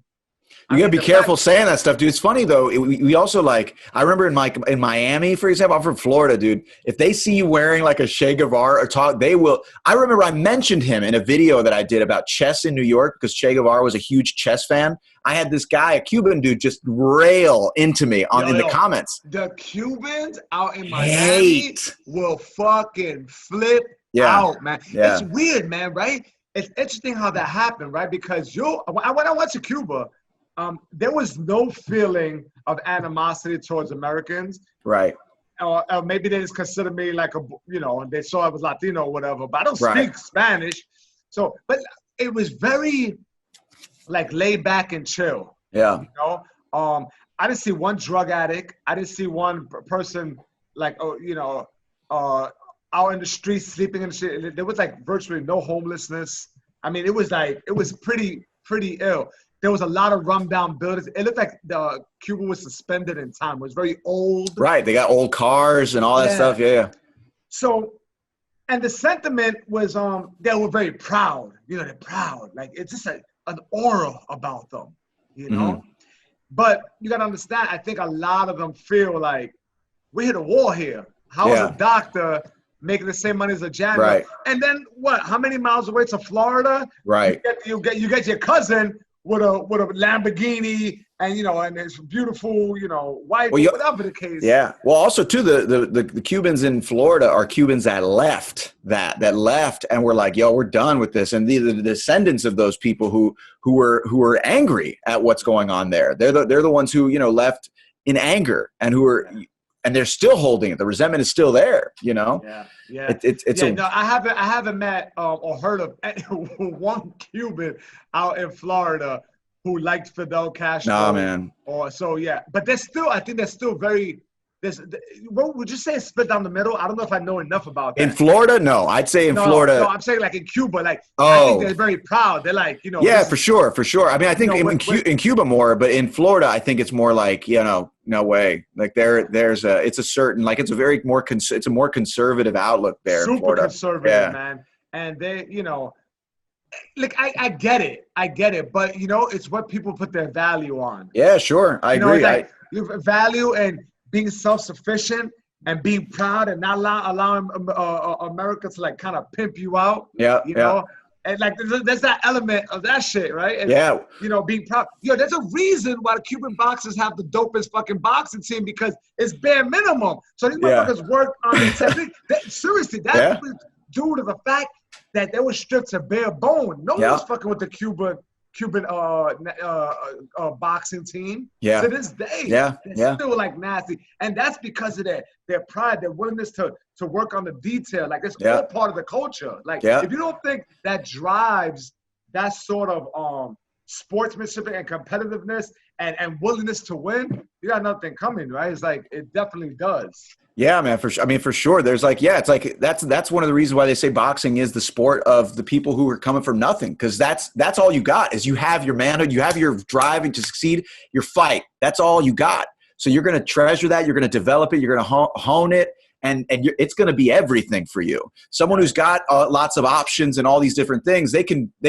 Speaker 4: You gotta be careful saying that stuff, dude. It's funny though. We also like. I remember in Miami, for example, I'm from Florida, dude. If they see you wearing like a Che Guevara or talk, they will. I remember I mentioned him in a video that I did about chess in New York because Che Guevara was a huge chess fan. I had this guy, a Cuban dude, just rail into me in the comments.
Speaker 5: The Cubans out in Miami will fucking flip out, man.
Speaker 4: Yeah.
Speaker 5: It's weird, man. Right? It's interesting how that happened, right? Because when I went to Cuba. There was no feeling of animosity towards Americans.
Speaker 4: Right.
Speaker 5: Or maybe they just consider me like they saw I was Latino or whatever, but I don't speak Spanish. So, but it was very like laid back and chill.
Speaker 4: Yeah.
Speaker 5: You know, I didn't see one drug addict. I didn't see one person like, out in the streets sleeping and shit. There was like virtually no homelessness. I mean, it was pretty ill. There was a lot of run-down buildings. It looked like the Cuba was suspended in time. It was very old. Right.
Speaker 4: They got old cars and all that stuff. Yeah.
Speaker 5: So, and the sentiment was, they were very proud. They're proud. Like, it's just an aura about them, you know? Mm-hmm. But you got to understand, I think a lot of them feel like, we hit a war here. How is a doctor making the same money as a janitor?
Speaker 4: Right.
Speaker 5: And then what? How many miles away to Florida?
Speaker 4: Right.
Speaker 5: You get your cousin with a Lamborghini and and his beautiful wife, whatever the case.
Speaker 4: Yeah. Well, also too the Cubans in Florida are Cubans that left and were like, yo, we're done with this. And the descendants of those people who were angry at what's going on there. They're the ones who left in anger and and they're still holding it. The resentment is still there.
Speaker 5: Yeah. I haven't met or heard of one Cuban out in Florida who liked Fidel Castro.
Speaker 4: Nah, man.
Speaker 5: But I think they're still very. What would you say is split down the middle? I don't know if I know enough about that.
Speaker 4: In Florida, no. I'd say in Florida.
Speaker 5: No, I'm saying like in Cuba, like I think they're very proud. They're like,
Speaker 4: Yeah, for sure. I mean, I think in Cuba more, but in Florida, I think it's more like, no way. Like it's a certain, like it's a more conservative outlook there.
Speaker 5: Super
Speaker 4: in Florida.
Speaker 5: Conservative, man. And they, like I get it, but it's what people put their value on.
Speaker 4: Yeah, sure. I agree.
Speaker 5: Like, value and being self-sufficient and being proud and not allowing America to like kind of pimp you out.
Speaker 4: Yeah.
Speaker 5: And like there's that element of that shit, right? And, being proud. There's a reason why the Cuban boxers have the dopest fucking boxing team because it's bare minimum. So these motherfuckers work on the technique. Seriously, that's due to the fact that they were stripped to bare bone. No one was fucking with the Cuban boxing team.
Speaker 4: Yeah.
Speaker 5: To this day. They're still like nasty. And that's because of their pride, their willingness to work on the detail. Like it's all part of the culture. Like if you don't think that drives that sort of sportsmanship and competitiveness and willingness to win, you got nothing coming, right? It's like it definitely does.
Speaker 4: Yeah, man, for sure. There's like, it's like that's one of the reasons why they say boxing is the sport of the people who are coming from nothing. Because that's all you got is you have your manhood, you have your driving to succeed, your fight. That's all you got. So you're going to treasure that. You're going to develop it. You're going to hone it, and it's going to be everything for you. Someone who's got lots of options and all these different things, they're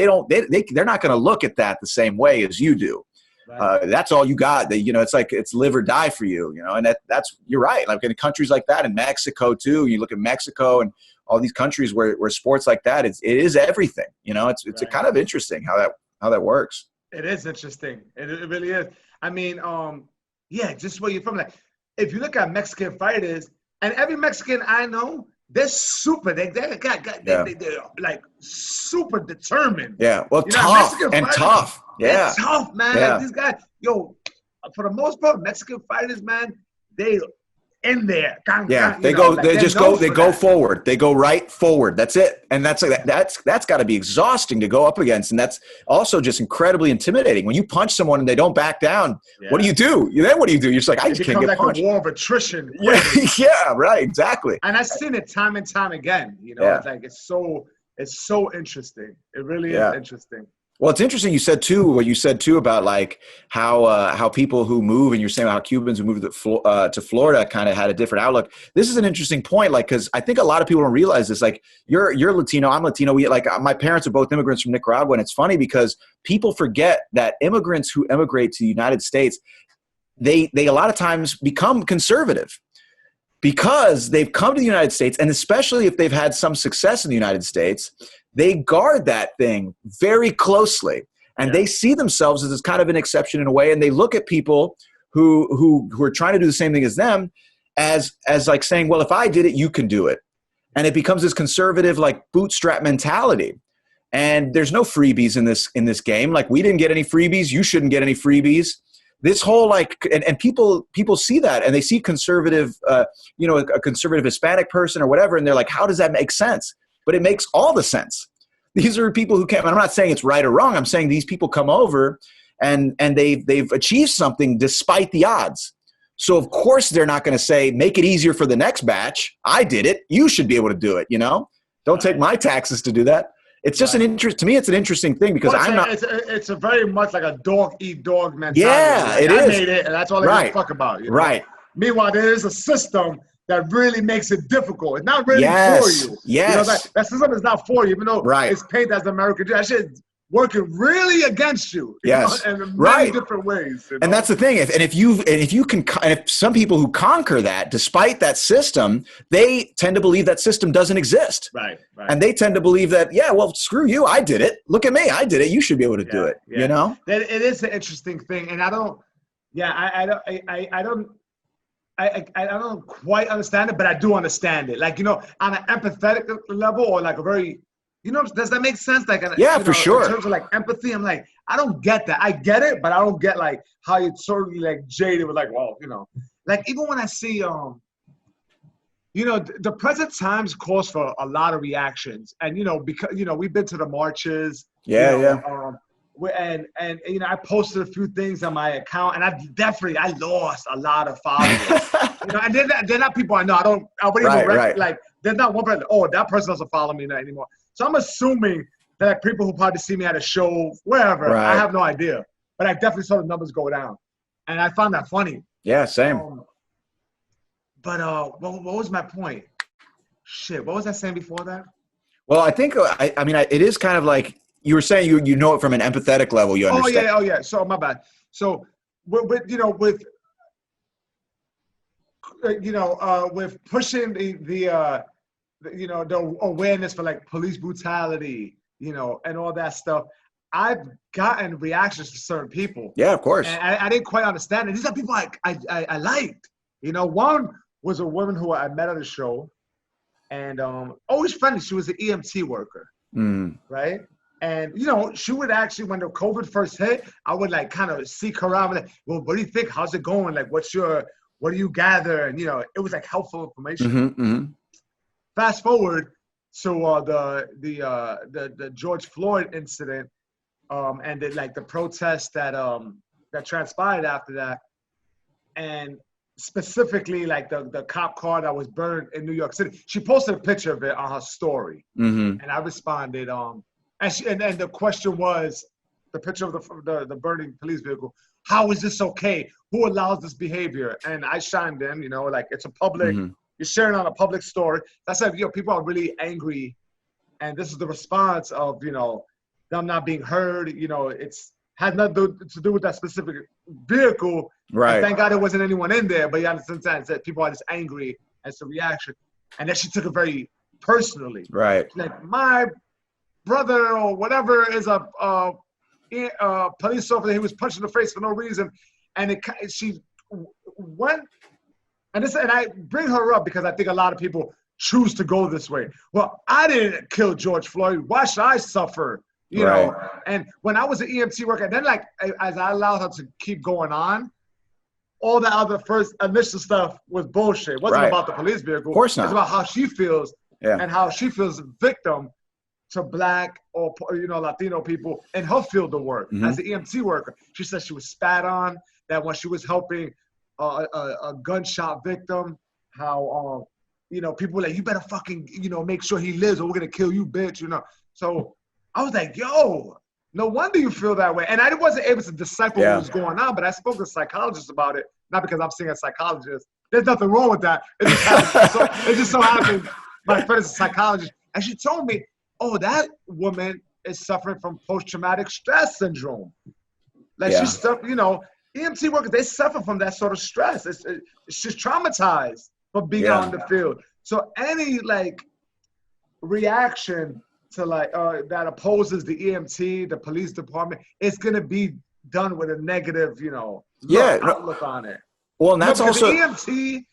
Speaker 4: not going to look at that the same way as you do. Right. That's all you got. It's like it's live or die for you. And that's you're right. Like in countries like that, in Mexico too. You look at Mexico and all these countries where sports like that, it is everything. It's kind of interesting how that works.
Speaker 5: It is interesting. It really is. I mean, just where you're from. Like, if you look at Mexican fighters, and every Mexican I know, they're super. They're like super determined.
Speaker 4: Yeah. Well, tough and tough. Yeah.
Speaker 5: They're tough, man.
Speaker 4: Yeah.
Speaker 5: Like these guys, for the most part, Mexican fighters, man, they in there.
Speaker 4: They go forward. They go right forward. That's it. And that's got to be exhausting to go up against. And that's also just incredibly intimidating. When you punch someone and they don't back down, what do you do? Then what do you do? You're just like, I just can't get punched.
Speaker 5: It becomes like a war of attrition.
Speaker 4: Yeah, right. Exactly.
Speaker 5: And I've seen it time and time again. It's like it's so interesting. It really is interesting.
Speaker 4: Well, it's interesting you said too what you said too about like how people who move, and you're saying how Cubans who moved to Florida kind of had a different outlook. This is an interesting point, like because I think a lot of people don't realize this. Like you're Latino, I'm Latino. We like my parents are both immigrants from Nicaragua, and it's funny because people forget that immigrants who immigrate to the United States, they a lot of times become conservative because they've come to the United States, and especially if they've had some success in the United States, they guard that thing very closely, and they see themselves as kind of an exception in a way, and they look at people who are trying to do the same thing as them as like saying, well, if I did it, you can do it. And it becomes this conservative like bootstrap mentality. And there's no freebies in this game. Like we didn't get any freebies, you shouldn't get any freebies. This whole like, and people see that, and they see conservative, a conservative Hispanic person or whatever, and they're like, how does that make sense? But it makes all the sense. These are people who came, and I'm not saying it's right or wrong. I'm saying these people come over and they've achieved something despite the odds. So of course they're not going to say, make it easier for the next batch. I did it. You should be able to do it. Don't take my taxes to do that. It's just to me, it's an interesting thing because
Speaker 5: it's a very much like a dog eat dog mentality.
Speaker 4: Yeah,
Speaker 5: like,
Speaker 4: it
Speaker 5: I
Speaker 4: is.
Speaker 5: made it, and that's all I give a fuck about.
Speaker 4: Right.
Speaker 5: Meanwhile, there is a system that really makes it difficult. It's not really for you.
Speaker 4: Yes.
Speaker 5: That system is not for you, even though it's painted as American dream. That shit is working really against you.
Speaker 4: Yes.
Speaker 5: In many different ways.
Speaker 4: And that's the thing. If some people who conquer that, despite that system, they tend to believe that system doesn't exist.
Speaker 5: Right.
Speaker 4: And they tend to believe that, well, screw you. I did it. Look at me. I did it. You should be able to do it.
Speaker 5: It is an interesting thing. And I don't quite understand it, but I do understand it. Like, on an empathetic level, or like a very, does that make sense? Like,
Speaker 4: for sure.
Speaker 5: In terms of like empathy, I'm like, I don't get that. I get it, but I don't get like how you're totally like jaded with like, well, like even when I see, the present times calls for a lot of reactions, and because we've been to the marches. And I posted a few things on my account, and I lost a lot of followers. And they're not people I know. I wouldn't even like. There's not one person. Oh, that person doesn't follow me anymore. So I'm assuming that people who probably see me at a show, wherever, I have no idea. But I definitely saw the numbers go down, and I found that funny.
Speaker 4: Yeah, same.
Speaker 5: But what was my point? Shit, what was I saying before that?
Speaker 4: Well, I think it is kind of like. You were saying you know it from an empathetic level. You understand?
Speaker 5: Oh yeah. So my bad. So with pushing the awareness for like police brutality, and all that stuff, I've gotten reactions from certain people.
Speaker 4: Yeah, of course.
Speaker 5: And I didn't quite understand it. These are people I liked. One was a woman who I met at a show, and always friendly. She was an EMT worker, right? And, she would actually, when the COVID first hit, I would like kind of seek her out. Like, well, what do you think? How's it going? Like, what do you gather? And, it was like helpful information. Fast forward to the George Floyd incident, and the protest that transpired after that. And specifically like the cop car that was burned in New York City. She posted a picture of it on her story. And I responded, and the question was, the picture of the burning police vehicle, how is this okay? Who allows this behavior? And I chimed in, like it's a public, you're sharing on a public story. That's like, people are really angry. And this is the response of, them not being heard. It's had nothing to do with that specific vehicle.
Speaker 4: Right.
Speaker 5: And thank God there wasn't anyone in there, but you understand that people are just angry as a reaction. And then she took it very personally.
Speaker 4: Right.
Speaker 5: Like, my brother or whatever is a police officer. He was punched in the face for no reason, and she went. And I bring her up because I think a lot of people choose to go this way. Well, I didn't kill George Floyd. Why should I suffer? You know. And when I was an EMT worker, then as I allowed her to keep going on, all the other first initial stuff was bullshit. It wasn't about the police vehicle.
Speaker 4: Of course not.
Speaker 5: It's about how she feels and how she feels a victim to Black or Latino people in her field of work as an EMT worker. She said she was spat on, that when she was helping a gunshot victim, how people were like, you better fucking make sure he lives or we're gonna kill you, bitch. So I was like, yo, No wonder you feel that way. And I wasn't able to decipher what was going on, but I spoke to a psychologist about it. Not because I'm seeing a psychologist. There's nothing wrong with that. It just so happened my friend is a psychologist, and she told me, "Oh, that woman is suffering from post-traumatic stress syndrome. Like she's, EMT workers, they suffer from that sort of stress. She's traumatized from being out in the field. So any like reaction to like that opposes the EMT, the police department, it's gonna be done with a negative, outlook on it.
Speaker 4: Well, and that's also
Speaker 5: the EMT,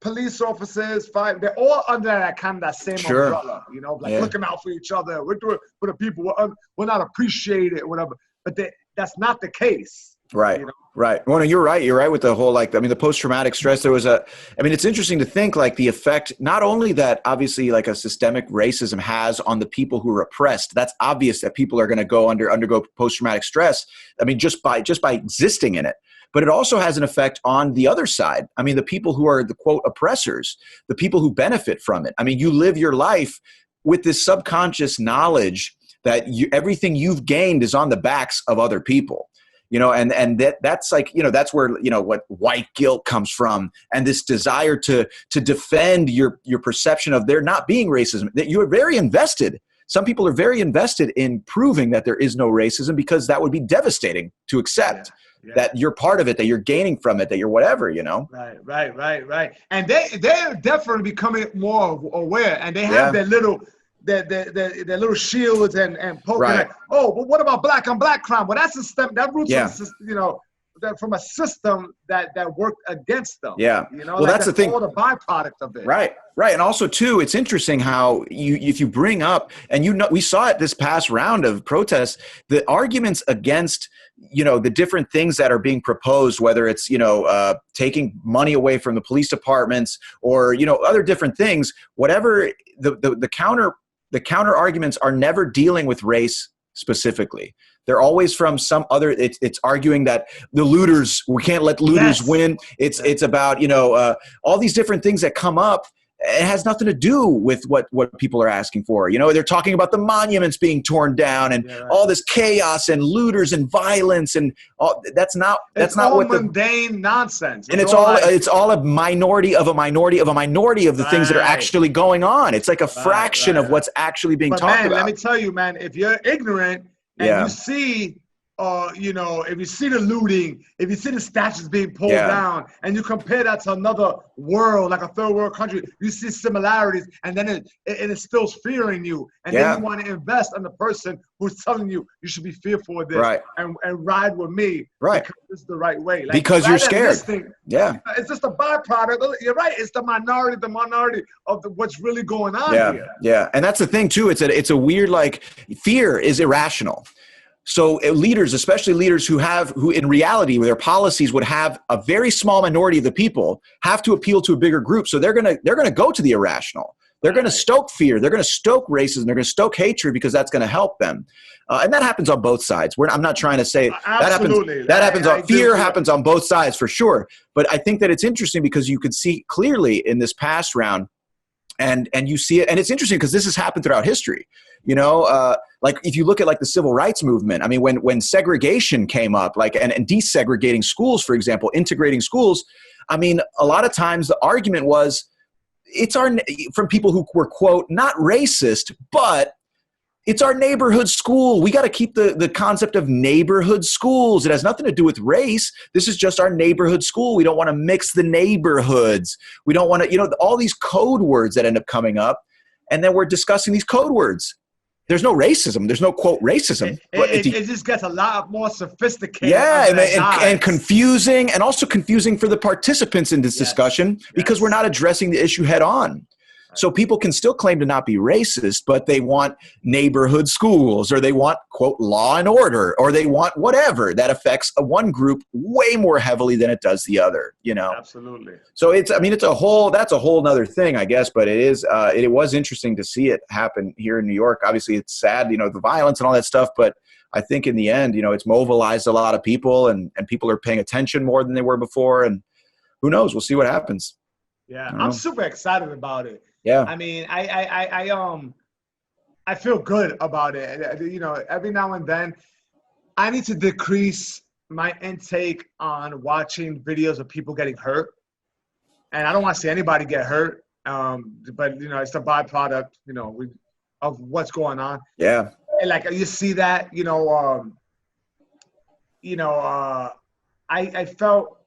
Speaker 5: police officers, they're all under that kind of that same umbrella, looking out for each other. We're doing for the people. We're not appreciated, whatever. But that's not the case.
Speaker 4: Right. Right. Well, no, you're right. You're right with the whole, the post-traumatic stress. It's interesting to think like the effect, not only that obviously like a systemic racism has on the people who are oppressed. That's obvious that people are going to undergo post-traumatic stress. I mean, just by existing in it. But it also has an effect on the other side. I mean, the people who are the quote oppressors, the people who benefit from it. I mean, you live your life with this subconscious knowledge that everything you've gained is on the backs of other people. And that's like, that's where, what white guilt comes from, and this desire to defend your perception of there not being racism, that you are very invested. Some people are very invested in proving that there is no racism because that would be devastating to accept that you're part of it, that you're gaining from it, that you're whatever,
Speaker 5: Right. And they're definitely becoming more aware, and they have their little shields and poking. Like, but what about black on black crime? Well, that's a system that roots from a system that worked against them.
Speaker 4: Well, that's the thing.
Speaker 5: All the byproduct of it.
Speaker 4: Right. And also too, it's interesting how if you bring up, and we saw it this past round of protests, the arguments against the different things that are being proposed, whether it's taking money away from the police departments or other different things, whatever the counter arguments are never dealing with race specifically. They're always from some other. It's arguing that the looters, we can't let looters win. It's about all these different things that come up. It has nothing to do with what people are asking for. They're talking about the monuments being torn down and all this chaos and looters and violence and all. That's not what
Speaker 5: mundane nonsense.
Speaker 4: And it's all a minority of a minority of a minority of the things that are actually going on. It's like a fraction of what's actually being talked about.
Speaker 5: Let me tell you, man, if you're ignorant and you see if you see the looting, if you see the statues being pulled down, and you compare that to another world, like a third world country, you see similarities, and then it instills fear in you, and then you want to invest in the person who's telling you you should be fearful of this, and ride with me, because this is the right way. Like,
Speaker 4: because you're scared.
Speaker 5: It's just a byproduct. You're right. It's the minority of what's really going on here.
Speaker 4: Yeah, and that's the thing too. It's a weird, like, fear is irrational. So leaders, especially leaders who in reality, their policies would have a very small minority of the people, have to appeal to a bigger group. So they're gonna go to the irrational. They're going to stoke fear. They're going to stoke racism. They're going to stoke hatred because that's going to help them. And that happens on both sides. I'm not trying to say that happens. Fear happens on both sides for sure. But I think that it's interesting because you could see clearly in this past round, and you see it, and it's interesting because this has happened throughout history. Like if you look at like the civil rights movement, I mean, when segregation came up, like and desegregating schools, for example, integrating schools, I mean, a lot of times the argument was from people who were, quote, not racist, but it's our neighborhood school. We got to keep the concept of neighborhood schools. It has nothing to do with race. This is just our neighborhood school. We don't want to mix the neighborhoods. We don't want to, all these code words that end up coming up. And then we're discussing these code words. There's no racism. There's no, quote, racism.
Speaker 5: It just gets a lot more sophisticated.
Speaker 4: Yeah, and confusing, and also confusing for the participants in this discussion because we're not addressing the issue head on. So people can still claim to not be racist, but they want neighborhood schools, or they want, quote, law and order, or they want whatever that affects one group way more heavily than it does the other,
Speaker 5: Absolutely.
Speaker 4: So that's a whole nother thing, I guess, but it was interesting to see it happen here in New York. Obviously it's sad, the violence and all that stuff, but I think in the end, it's mobilized a lot of people and people are paying attention more than they were before. And who knows, we'll see what happens.
Speaker 5: Yeah. I'm super excited about it.
Speaker 4: Yeah.
Speaker 5: I mean, I feel good about it. Every now and then, I need to decrease my intake on watching videos of people getting hurt. And I don't want to see anybody get hurt. But, you know, it's a byproduct, you know, of what's going on.
Speaker 4: Yeah.
Speaker 5: And like you see that, I felt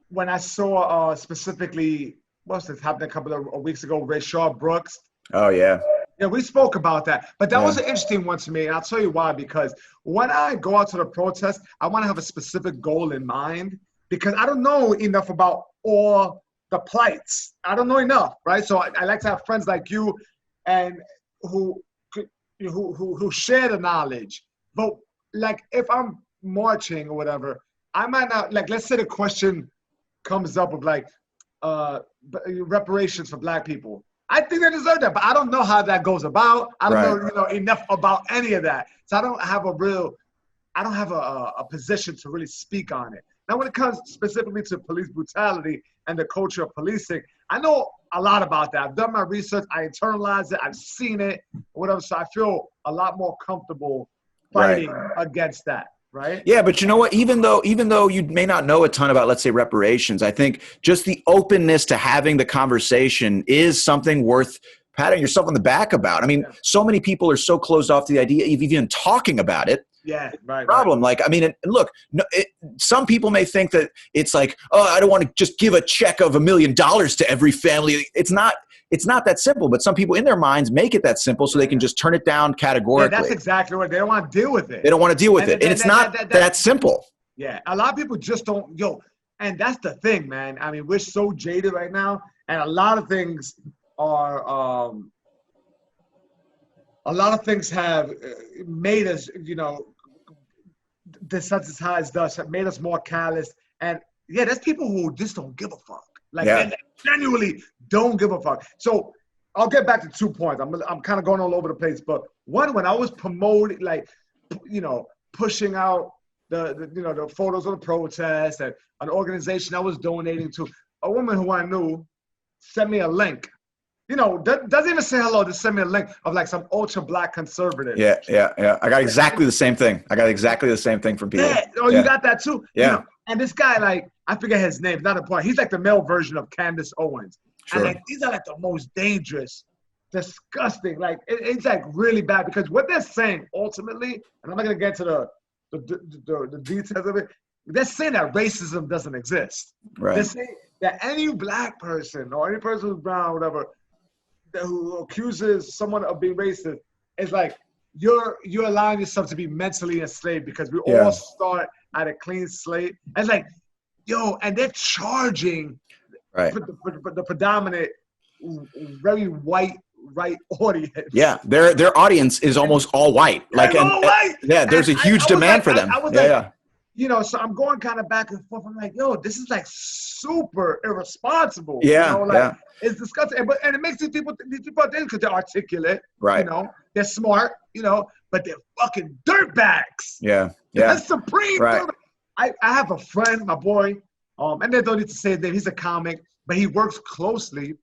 Speaker 5: when I saw specifically, what's this happened a couple of weeks ago, Rayshard Brooks.
Speaker 4: Oh, yeah.
Speaker 5: Yeah, we spoke about that. But that was an interesting one to me, and I'll tell you why. Because when I go out to the protest, I want to have a specific goal in mind because I don't know enough about all the plights. I don't know enough, right? So I like to have friends like you and who share the knowledge. But, like, if I'm marching or whatever, I might not, like, let's say the question comes up of, like, reparations for black people. I think they deserve that, but I don't know how that goes about. I don't know, enough about any of that. So I don't have a position to really speak on it. Now, when it comes specifically to police brutality and the culture of policing, I know a lot about that. I've done my research. I internalized it. I've seen it, whatever. So I feel a lot more comfortable fighting against that. Right?
Speaker 4: Yeah, but you know what? Even though you may not know a ton about, let's say, reparations, I think just the openness to having the conversation is something worth patting yourself on the back about. I mean, so many people are so closed off to the idea of even talking about it.
Speaker 5: Yeah, right.
Speaker 4: Problem. Like, I mean, and look, some people may think that it's like, oh, I don't want to just give a check of $1 million to every family. It's not that simple, but some people in their minds make it that simple so they can just turn it down categorically.
Speaker 5: Yeah, that's exactly what they don't want to deal with it.
Speaker 4: They don't want to deal with it. And it's not that simple.
Speaker 5: Yeah, a lot of people just don't, and that's the thing, man. I mean, we're so jaded right now, and a lot of things have made us, desensitized us, have made us more callous. And yeah, there's people who just don't give a fuck. Like, they genuinely don't give a fuck. So I'll get back to 2 points. I'm kind of going all over the place. But one, when I was promoting, like, pushing out the photos of the protest and an organization I was donating to, a woman who I knew sent me a link. Doesn't even say hello. Just send me a link of like some ultra black conservative.
Speaker 4: Yeah. I got exactly the same thing. From people.
Speaker 5: Yeah. Oh, you got that too?
Speaker 4: Yeah.
Speaker 5: And this guy, like, I forget his name, not important. He's like the male version of Candace Owens.
Speaker 4: Sure.
Speaker 5: And like, these are like the most dangerous, disgusting. Like, it's like really bad because what they're saying ultimately, and I'm not gonna get to the details of it. They're saying that racism doesn't exist.
Speaker 4: Right.
Speaker 5: They're saying that any black person or any person who's brown, whatever, who accuses someone of being racist, is like you're allowing yourself to be mentally enslaved because we all start at a clean slate. And it's like, and they're charging the predominant, very white right audience. Yeah,
Speaker 4: their audience is almost all white. Like,
Speaker 5: all white.
Speaker 4: Yeah, there's a huge demand for them.
Speaker 5: So I'm going kind of back and forth. I'm like, this is like super irresponsible.
Speaker 4: Yeah,
Speaker 5: It's disgusting. And it makes these people out there because they're articulate.
Speaker 4: Right.
Speaker 5: They're smart, but they're fucking dirtbags.
Speaker 4: Yeah.
Speaker 5: That's supreme.
Speaker 4: Right.
Speaker 5: I have a friend, my boy, and they don't need to say his name. He's a comic, but he works closely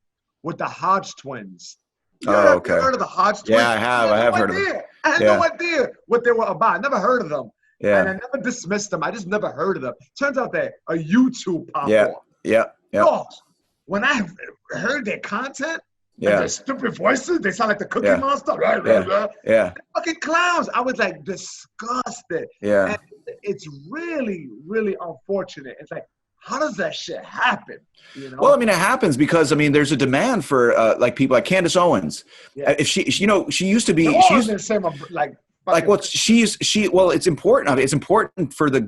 Speaker 5: with the Hodge twins. You heard of the Hodge twins?
Speaker 4: Yeah, I have. I have heard of them.
Speaker 5: I had no idea what they were about. I never heard of them.
Speaker 4: Yeah.
Speaker 5: And I never dismissed them. I just never heard of them. Turns out they're a YouTube pop
Speaker 4: Yeah.
Speaker 5: When I heard their content, and their stupid voices, they sound like the Cookie Monster.
Speaker 4: Yeah.
Speaker 5: Fucking clowns. I was like disgusted.
Speaker 4: Yeah.
Speaker 5: And it's really, really unfortunate. It's like, how does that shit happen?
Speaker 4: Well, I mean, it happens because there's a demand for like people like Candace Owens. Yeah. If she used to be. She's
Speaker 5: the same.
Speaker 4: It's important. It's important for a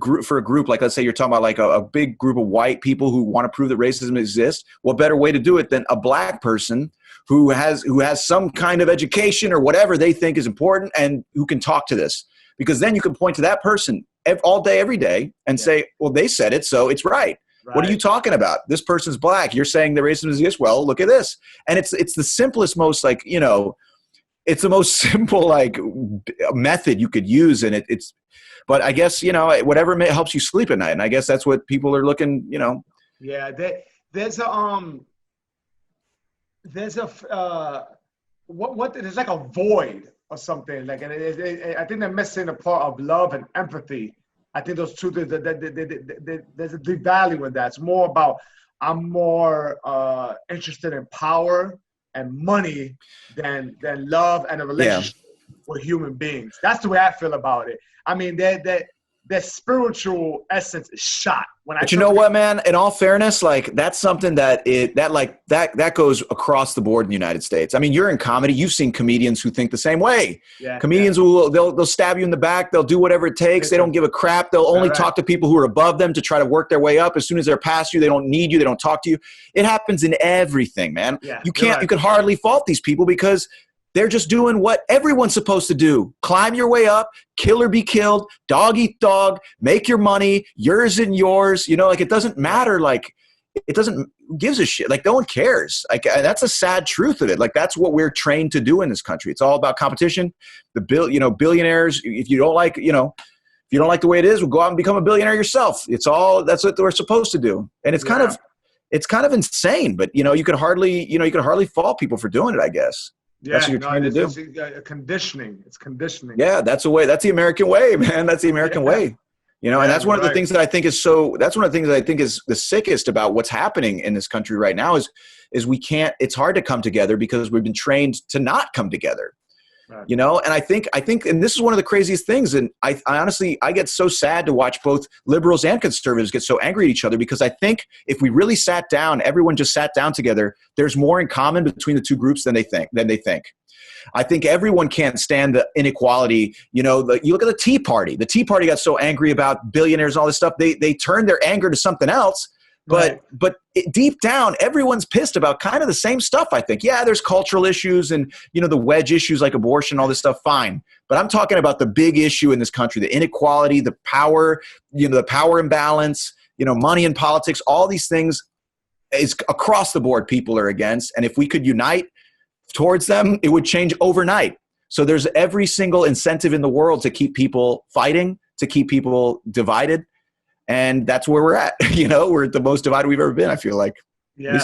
Speaker 4: group like, let's say you're talking about like a big group of white people who want to prove that racism exists. What better way to do it than a black person who has some kind of education or whatever they think is important and who can talk to this? Because then you can point to that person all day, every day and say, well, they said it, so it's right. What are you talking about? This person's black. You're saying that racism exists. Well, look at this. And it's the simplest, most like, it's the most simple like method you could use, and but I guess whatever helps you sleep at night, and I guess that's what people are looking. Yeah,
Speaker 5: there's a there's like a void or something. Like, and I think they're missing the part of love and empathy. I think those two, there's a deep value in that. It's more about, I'm more interested in power and money than love and a relationship with human beings. That's the way I feel about it. I mean, their spiritual essence is shot.
Speaker 4: But you know what, man? In all fairness, like that's something that goes across the board in the United States. I mean, you're in comedy. You've seen comedians who think the same way.
Speaker 5: Yeah,
Speaker 4: comedians they'll stab you in the back. They'll do whatever it takes. They don't give a crap. They'll only talk to people who are above them to try to work their way up. As soon as they're past you, they don't need you. They don't talk to you. It happens in everything, man.
Speaker 5: Yeah,
Speaker 4: you can hardly fault these people because they're just doing what everyone's supposed to do. Climb your way up, kill or be killed, dog eat dog, make your money, yours and yours. You know, like it doesn't matter. Like it doesn't gives a shit. Like no one cares. Like that's a sad truth of it. Like that's what we're trained to do in this country. It's all about competition. Billionaires, if you don't like, if you don't like the way it is, we'll go out and become a billionaire yourself. That's what we're supposed to do. And it's kind of insane, but you could hardly fault people for doing it, I guess.
Speaker 5: Yeah,
Speaker 4: that's what you're trying to do.
Speaker 5: It's conditioning. It's conditioning.
Speaker 4: Yeah, that's the way. That's the American way, man. That's the American way. And that's one of the things that I think is that's one of the things that I think is the sickest about what's happening in this country right now is we can't, it's hard to come together because we've been trained to not come together. Right. And I think, and this is one of the craziest things. And I honestly, I get so sad to watch both liberals and conservatives get so angry at each other because I think if we really sat down, everyone just sat down together, there's more in common between the two groups than they think. I think everyone can't stand the inequality. You look at the Tea Party. The Tea Party got so angry about billionaires and all this stuff. They turned their anger to something else. But deep down, everyone's pissed about kind of the same stuff, I think. Yeah, there's cultural issues and, the wedge issues like abortion, all this stuff, fine. But I'm talking about the big issue in this country, the inequality, the power, the power imbalance, money in politics, all these things is across the board people are against. And if we could unite towards them, it would change overnight. So there's every single incentive in the world to keep people fighting, to keep people divided. And that's where we're at. We're at the most divided we've ever been, I feel like.
Speaker 5: Yeah.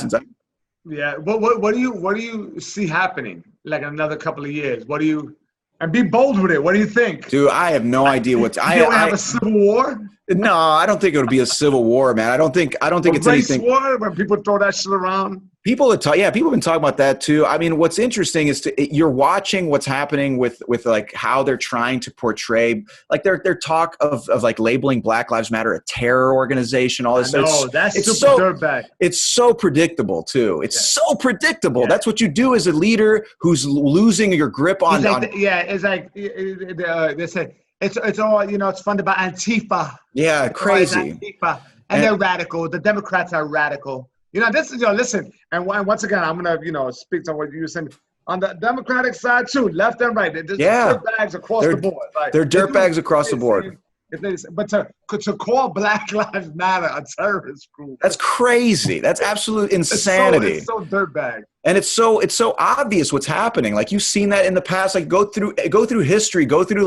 Speaker 5: Yeah. What do you see happening like in another couple of years? And be bold with it. What do you think?
Speaker 4: Dude, I have no idea
Speaker 5: You have a civil war?
Speaker 4: No, I don't think it would be a civil war, man. I don't think it's anything.
Speaker 5: Race war, when people throw that shit around.
Speaker 4: People have been talking about that too. I mean, what's interesting is you're watching what's happening with like how they're trying to portray, like their talk of like labeling Black Lives Matter a terror organization, all this.
Speaker 5: No, that's super dirtbag.
Speaker 4: It's so predictable too. It's so predictable. Yeah. That's what you do as a leader who's losing your grip on.
Speaker 5: It's like they say. It's all, it's funded by Antifa.
Speaker 4: Yeah, crazy.
Speaker 5: Antifa. And they're radical. The Democrats are radical. This is, listen, and once again, I'm going to, speak to what you were saying. On the Democratic side, too, left and right. They're just dirtbags across the board. Like,
Speaker 4: they're dirtbags across the board.
Speaker 5: But to call Black Lives Matter a terrorist group.
Speaker 4: That's crazy. That's absolute insanity.
Speaker 5: It's so dirtbag.
Speaker 4: And it's so obvious what's happening. Like you've seen that in the past. Like go through history. Go through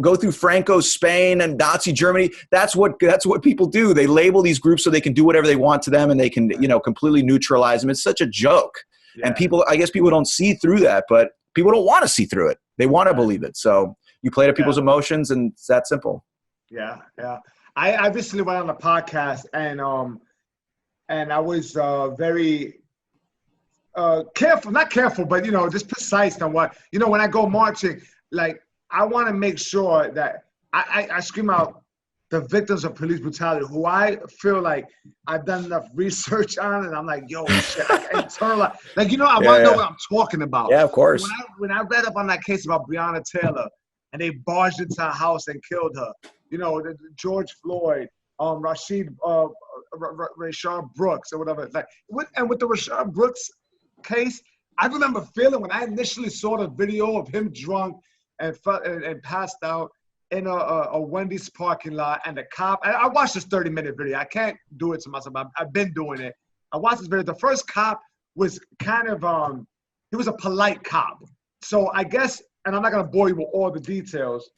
Speaker 4: go through Franco's Spain and Nazi Germany. That's what people do. They label these groups so they can do whatever they want to them, and they can completely neutralize them. It's such a joke. Yeah. And I guess people don't see through that, but people don't want to see through it. They want to believe it. So you play to people's emotions, and it's that simple.
Speaker 5: Yeah, yeah. I recently went on a podcast, and I was very careful, not careful, but just precise on what when I go marching, like I want to make sure that I scream out the victims of police brutality, who I feel like I've done enough research on, and I'm like, yo, shit, I internalize. Like, I want to know what I'm talking about.
Speaker 4: Yeah, of course.
Speaker 5: When I read up on that case about Breonna Taylor, and they barged into her house and killed her, George Floyd, Rashard Brooks, or whatever. Like, with the Rashard Brooks case, I remember feeling when I initially saw the video of him drunk and passed out in a Wendy's parking lot, and the cop. I watched this 30-minute video. I can't do it to myself. I've been doing it. I watched this video. The first cop was kind of he was a polite cop. So I guess, and I'm not gonna bore you with all the details.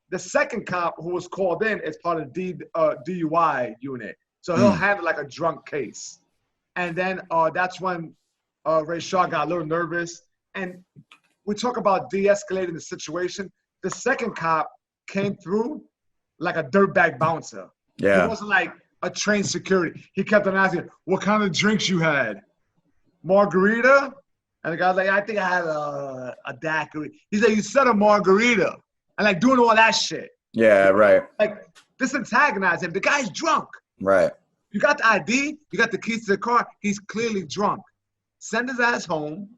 Speaker 5: The second cop who was called in is part of the DUI unit, so he'll handle like a drunk case. And then that's when Rashard got a little nervous, And we talk about de-escalating the situation. The second cop came through like a dirtbag bouncer.
Speaker 4: Yeah.
Speaker 5: He wasn't like a trained security. He kept on asking, what kind of drinks you had? Margarita? And the guy's like, I think I had a daiquiri. He's like, you said a margarita. And like doing all that shit.
Speaker 4: Yeah, right.
Speaker 5: Like, this antagonized him. The guy's drunk.
Speaker 4: Right.
Speaker 5: You got the ID, you got the keys to the car. He's clearly drunk. Send his ass home,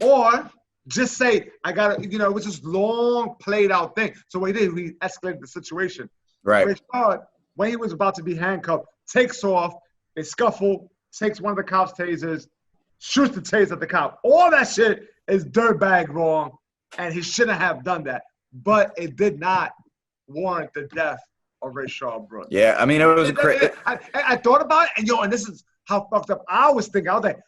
Speaker 5: or just say, I got to, it was this long played out thing. So what he did, he escalated the situation.
Speaker 4: Right.
Speaker 5: Rashad, when he was about to be handcuffed, takes off, they scuffle, takes one of the cop's tasers, shoots the taser at the cop. All that shit is dirtbag wrong, and he shouldn't have done that. But it did not warrant the death of Rashad Brooks.
Speaker 4: Yeah, I mean, it was crazy.
Speaker 5: I thought about it, and this is how fucked up I was thinking. I was like,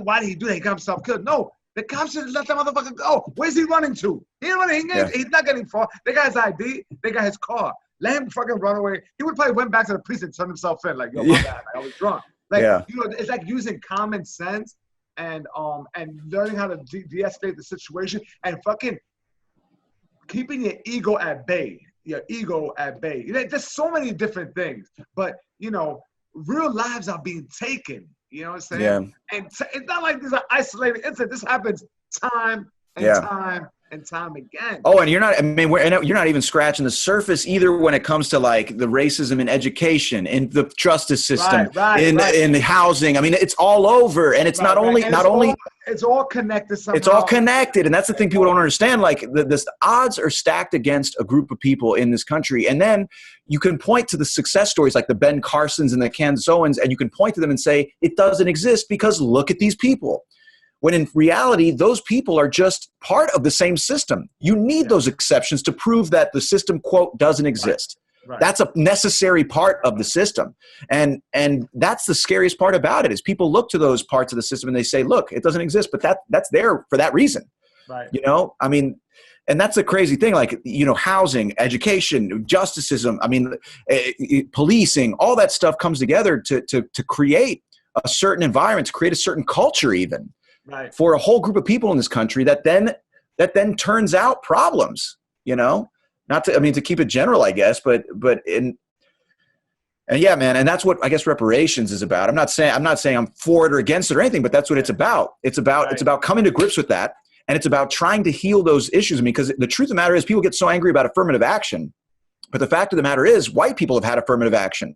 Speaker 5: why did he do that? He got himself killed. No, the cops should let that motherfucker go. Where's he running to? He's not getting far. They got his ID. They got his car. Let him fucking run away. He would probably went back to the police and turned himself in. Like, yo, my bad. Like, I was drunk. Like, it's like using common sense and learning how to de-escalate the situation and fucking keeping your ego at bay. There's so many different things, but real lives are being taken. You know what I'm saying?
Speaker 4: Yeah.
Speaker 5: And it's not like these are isolated incidents. This happens time and time again.
Speaker 4: Oh, and you're not even scratching the surface either when it comes to like the racism in education, in the justice system, in housing. I mean, it's all over, and it's
Speaker 5: it's all connected somehow.
Speaker 4: It's all connected, and that's the thing people don't understand. Like the odds are stacked against a group of people in this country, and then you can point to the success stories like the Ben Carsons and the Canzoans, and you can point to them and say it doesn't exist because look at these people. When in reality, those people are just part of the same system. You need those exceptions to prove that the system, quote, doesn't exist. Right. That's a necessary part of the system. And that's the scariest part about it is people look to those parts of the system and they say, look, it doesn't exist, but that's there for that reason.
Speaker 5: Right.
Speaker 4: I mean, and that's a crazy thing, like, housing, education, justice system, policing, all that stuff comes together to create a certain environment, to create a certain culture even. Right. For a whole group of people in this country that then turns out problems, not to keep it general, I guess, but yeah, man. And that's what I guess reparations is about. I'm not saying I'm for it or against it or anything, but that's what it's about. It's about coming to grips with that. And it's about trying to heal those issues. I mean, because the truth of the matter is people get so angry about affirmative action, but the fact of the matter is white people have had affirmative action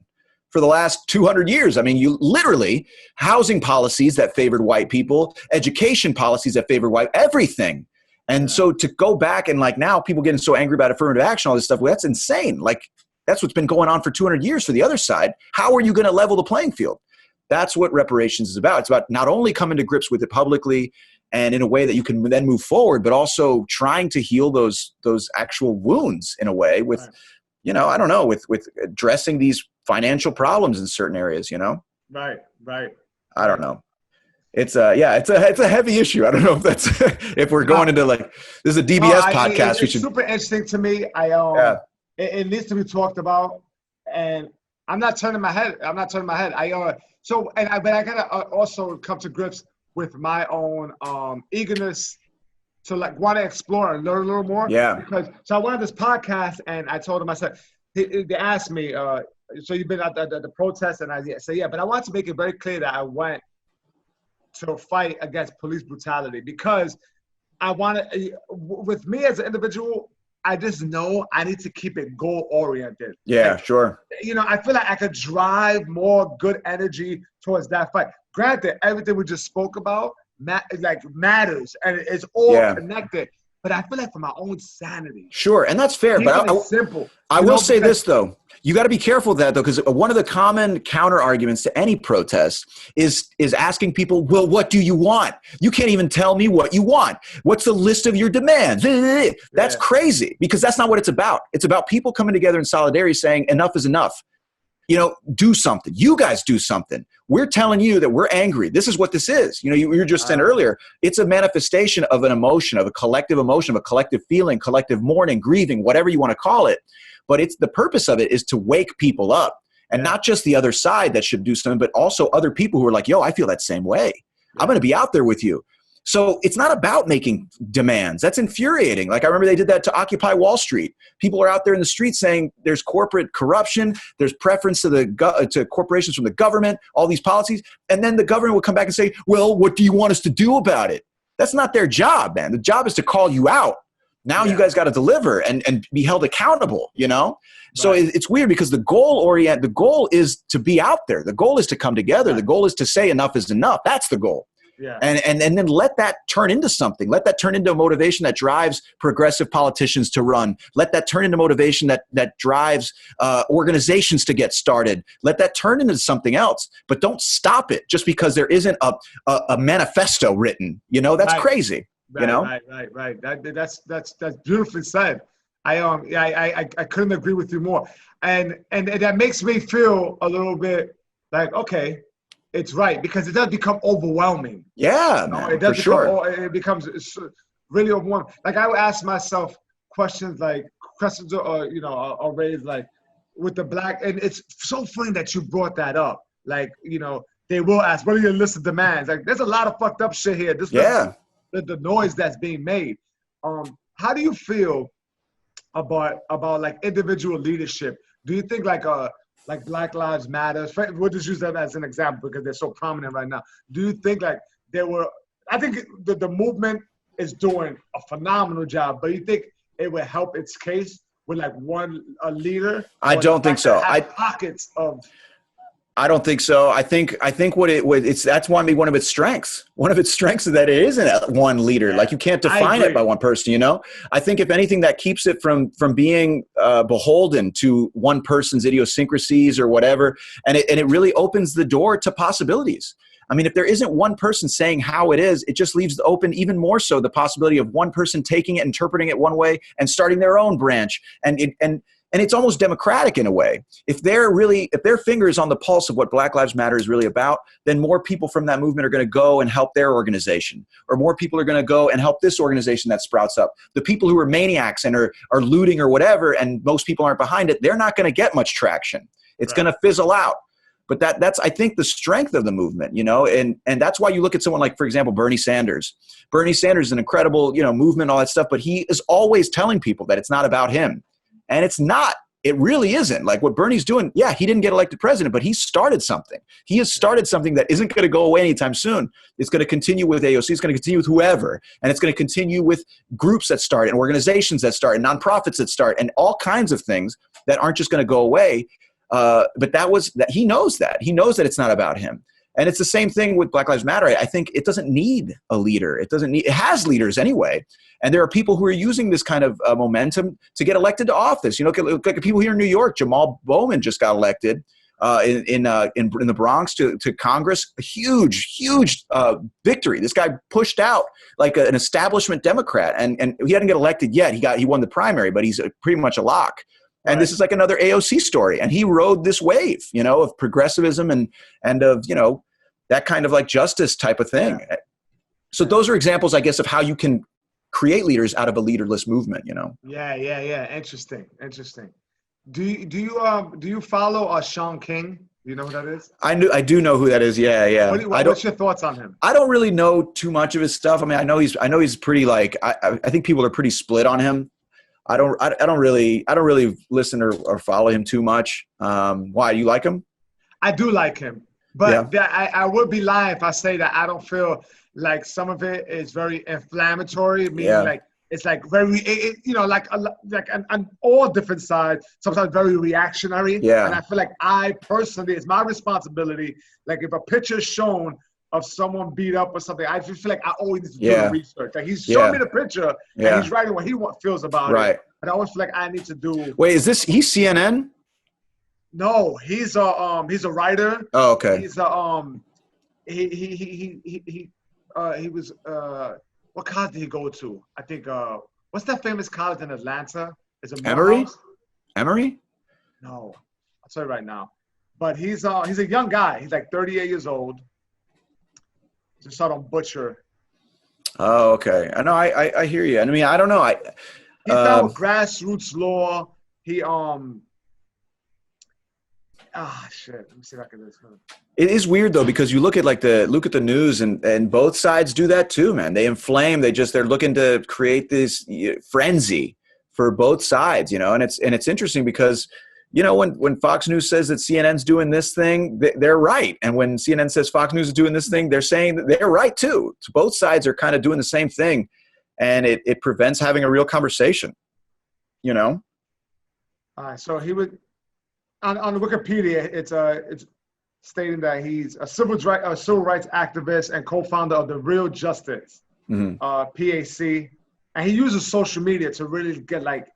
Speaker 4: for the last 200 years. I mean, you literally housing policies that favored white people, education policies that favored white, everything. And so to go back and like now people getting so angry about affirmative action, all this stuff, well, that's insane. Like that's what's been going on for 200 years for the other side. How are you going to level the playing field? That's what reparations is about. It's about not only coming to grips with it publicly and in a way that you can then move forward, but also trying to heal those actual wounds in a way with, I don't know, with addressing these financial problems in certain areas, Right. I don't know. It's a heavy issue. I don't know if that's if we're going into like this is a DBS podcast.
Speaker 5: It's super interesting to me. It needs to be talked about, and I'm not turning my head. But I gotta also come to grips with my own eagerness to like want to explore and learn a little more. Yeah. So I wanted this podcast, and I told them, I said, they asked me, so you've been at the protest, and I said, yeah, but I want to make it very clear that I went to fight against police brutality because I want to, with me as an individual, I just know I need to keep it goal oriented.
Speaker 4: Yeah, sure.
Speaker 5: I feel like I could drive more good energy towards that fight. Granted, everything we just spoke about matters and it's all connected. But I feel like for my own sanity.
Speaker 4: Sure, and that's fair. But
Speaker 5: simple.
Speaker 4: I will say this, though. You got to be careful of that, though, because one of the common counter arguments to any protest is asking people, well, what do you want? You can't even tell me what you want. What's the list of your demands? That's crazy because that's not what it's about. It's about people coming together in solidarity saying enough is enough. Do something. You guys do something. We're telling you that we're angry. This is what this is. You were just saying earlier, it's a manifestation of an emotion, of a collective feeling, collective mourning, grieving, whatever you want to call it. But the purpose of it is to wake people up and not just the other side that should do something, but also other people who are like, yo, I feel that same way. I'm going to be out there with you. So it's not about making demands. That's infuriating. Like I remember they did that to Occupy Wall Street. People are out there in the streets saying there's corporate corruption, there's preference to corporations from the government, all these policies. And then the government would come back and say, well, what do you want us to do about it? That's not their job, man. The job is to call you out. Now you guys got to deliver and be held accountable, you know? So it's weird because the goal is to be out there. The goal is to come together. The goal is to say enough is enough. That's the goal.
Speaker 5: Yeah.
Speaker 4: And then let that turn into something. Let that turn into a motivation that drives progressive politicians to run. Let that turn into motivation that drives organizations to get started. Let that turn into something else. But don't stop it just because there isn't a manifesto written. You know, that's crazy.
Speaker 5: Right,
Speaker 4: you know?
Speaker 5: Right. That's beautifully said. I couldn't agree with you more. And that makes me feel a little bit like, okay, it's right, because it does become overwhelming.
Speaker 4: Yeah,
Speaker 5: you know?
Speaker 4: man,
Speaker 5: It does
Speaker 4: for sure.
Speaker 5: it becomes really overwhelming. Like I would ask myself questions are raised like with the black, and it's so funny that you brought that up. Like, you know, they will ask, what are your list of demands? Like there's a lot of fucked up shit here. The noise that's being made. How do you feel about like individual leadership? Do you think like Black Lives Matter, we'll just use that as an example because they're so prominent right now. Do you think like I think the movement is doing a phenomenal job, but you think it would help its case with like a leader?
Speaker 4: I don't think so.
Speaker 5: Pockets of.
Speaker 4: I don't think so. I think that's one of its strengths. One of its strengths is that it isn't one leader. Like you can't define it by one person, you know? I think if anything that keeps it from being beholden to one person's idiosyncrasies or whatever, and it really opens the door to possibilities. I mean, if there isn't one person saying how it is, it just leaves open even more so the possibility of one person taking it, interpreting it one way, and starting their own branch. And it's almost democratic in a way. If their finger is on the pulse of what Black Lives Matter is really about, then more people from that movement are going to go and help their organization, or more people are going to go and help this organization that sprouts up. The people who are maniacs and are looting or whatever, and most people aren't behind it, they're not going to get much traction. It's going to fizzle out. But that's, I think, the strength of the movement, you know, and that's why you look at someone like, for example, Bernie Sanders. Bernie Sanders is an incredible, you know, movement, all that stuff, but he is always telling people that it's not about him. And it's not. It really isn't. Like what Bernie's doing, yeah, he didn't get elected president, but he started something. He has started something that isn't going to go away anytime soon. It's going to continue with AOC. It's going to continue with whoever. And it's going to continue with groups that start and organizations that start and nonprofits that start and all kinds of things that aren't just going to go away. But he knows that. He knows that it's not about him. And it's the same thing with Black Lives Matter. I think it doesn't need a leader. It has leaders anyway. And there are people who are using this kind of momentum to get elected to office. You know, look at people here in New York. Jamal Bowman just got elected in the Bronx to Congress. A huge victory. This guy pushed out like an establishment Democrat, and he hadn't get elected yet. He won the primary, but he's pretty much a lock. And this is like another AOC story. And he rode this wave, you know, of progressivism and of, you know, that kind of like justice type of thing. Yeah. So those are examples, I guess, of how you can create leaders out of a leaderless movement, you know? Yeah.
Speaker 5: Interesting. Do you follow Sean King? Do you know who that is?
Speaker 4: I do know who that is. Yeah.
Speaker 5: What's your thoughts on him?
Speaker 4: I don't really know too much of his stuff. I mean, I know he's pretty like, I think people are pretty split on him. I don't really listen or follow him too much. Why? You like him?
Speaker 5: I do like him, but I would be lying if I say that I don't feel like some of it is very inflammatory. Meaning like it's like very, like on all different sides. Sometimes very reactionary. Yeah. And I feel like I personally, it's my responsibility. Like if a picture is shown of someone beat up or something, I just feel like I always need to do the research. Like he's showing me the picture and he's writing what he feels about it. But I always feel like I need to do.
Speaker 4: Wait, he's CNN?
Speaker 5: No, he's a writer.
Speaker 4: Oh, okay.
Speaker 5: He's he was what college did he go to? I think what's that famous college in Atlanta? Is it
Speaker 4: Emory? Emory?
Speaker 5: No, I'll tell you right now. But he's a young guy. He's like 38 years old. Just out on Butcher.
Speaker 4: Oh, okay. I know. I hear you. I mean, I don't know.
Speaker 5: He's down with grassroots law. He shit. Let me see if I can do this.
Speaker 4: It is weird though, because you look at the news and both sides do that too, man. They inflame. They're looking to create this frenzy for both sides, you know. And it's interesting because, you know, when Fox News says that CNN's doing this thing, they're right. And when CNN says Fox News is doing this thing, they're saying that they're right too. So both sides are kind of doing the same thing, and it prevents having a real conversation, you know.
Speaker 5: All right, so he would on Wikipedia. It's stating that he's a civil rights activist and co-founder of the Real Justice PAC, and he uses social media to really get like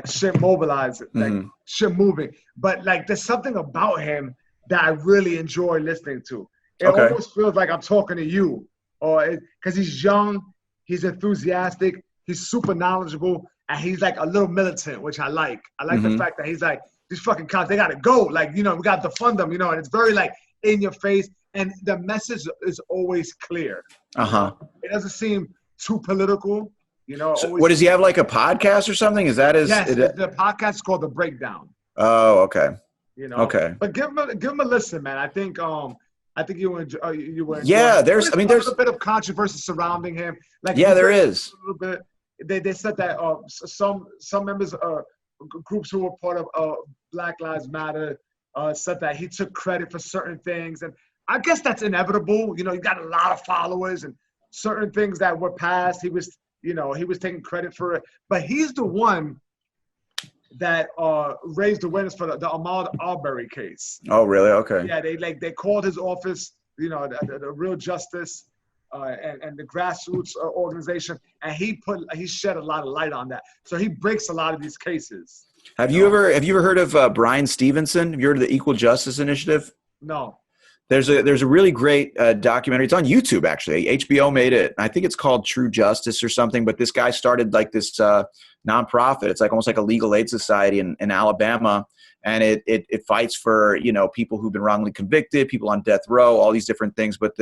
Speaker 5: shit mobilized, like shit moving. But like, there's something about him that I really enjoy listening to. It almost feels like I'm talking to you, or because he's young, he's enthusiastic, he's super knowledgeable, and he's like a little militant, which I like. I like the fact that he's like, these fucking cops, they gotta go. Like, you know, we gotta defund them, you know, and it's very like in your face. And the message is always clear. It doesn't seem too political, you know.
Speaker 4: So what does he have, like a podcast or something? Is that his?
Speaker 5: Yes, the podcast is called The Breakdown.
Speaker 4: Oh, okay.
Speaker 5: You know,
Speaker 4: okay.
Speaker 5: But give him a listen, man. I think you would enjoy.
Speaker 4: Yeah, there's a
Speaker 5: bit of controversy surrounding him. Like,
Speaker 4: yeah, there is
Speaker 5: a little bit. They said that some members groups who were part of Black Lives Matter said that he took credit for certain things, and I guess that's inevitable. You know, you got a lot of followers, and certain things that were passed, he was taking credit for it. But he's the one that raised awareness for the Ahmaud Arbery case.
Speaker 4: Oh, really? Okay.
Speaker 5: Yeah, they called his office, you know, the Real Justice and the grassroots organization, and he shed a lot of light on that. So he breaks a lot of these cases. Have you
Speaker 4: ever heard of Brian Stevenson? Have you heard of the Equal Justice Initiative?
Speaker 5: No.
Speaker 4: There's a really great documentary. It's on YouTube, actually. HBO made it. I think it's called True Justice or something. But this guy started like this nonprofit. It's like almost like a legal aid society in Alabama, and it fights for, you know, people who've been wrongly convicted, people on death row, all these different things. But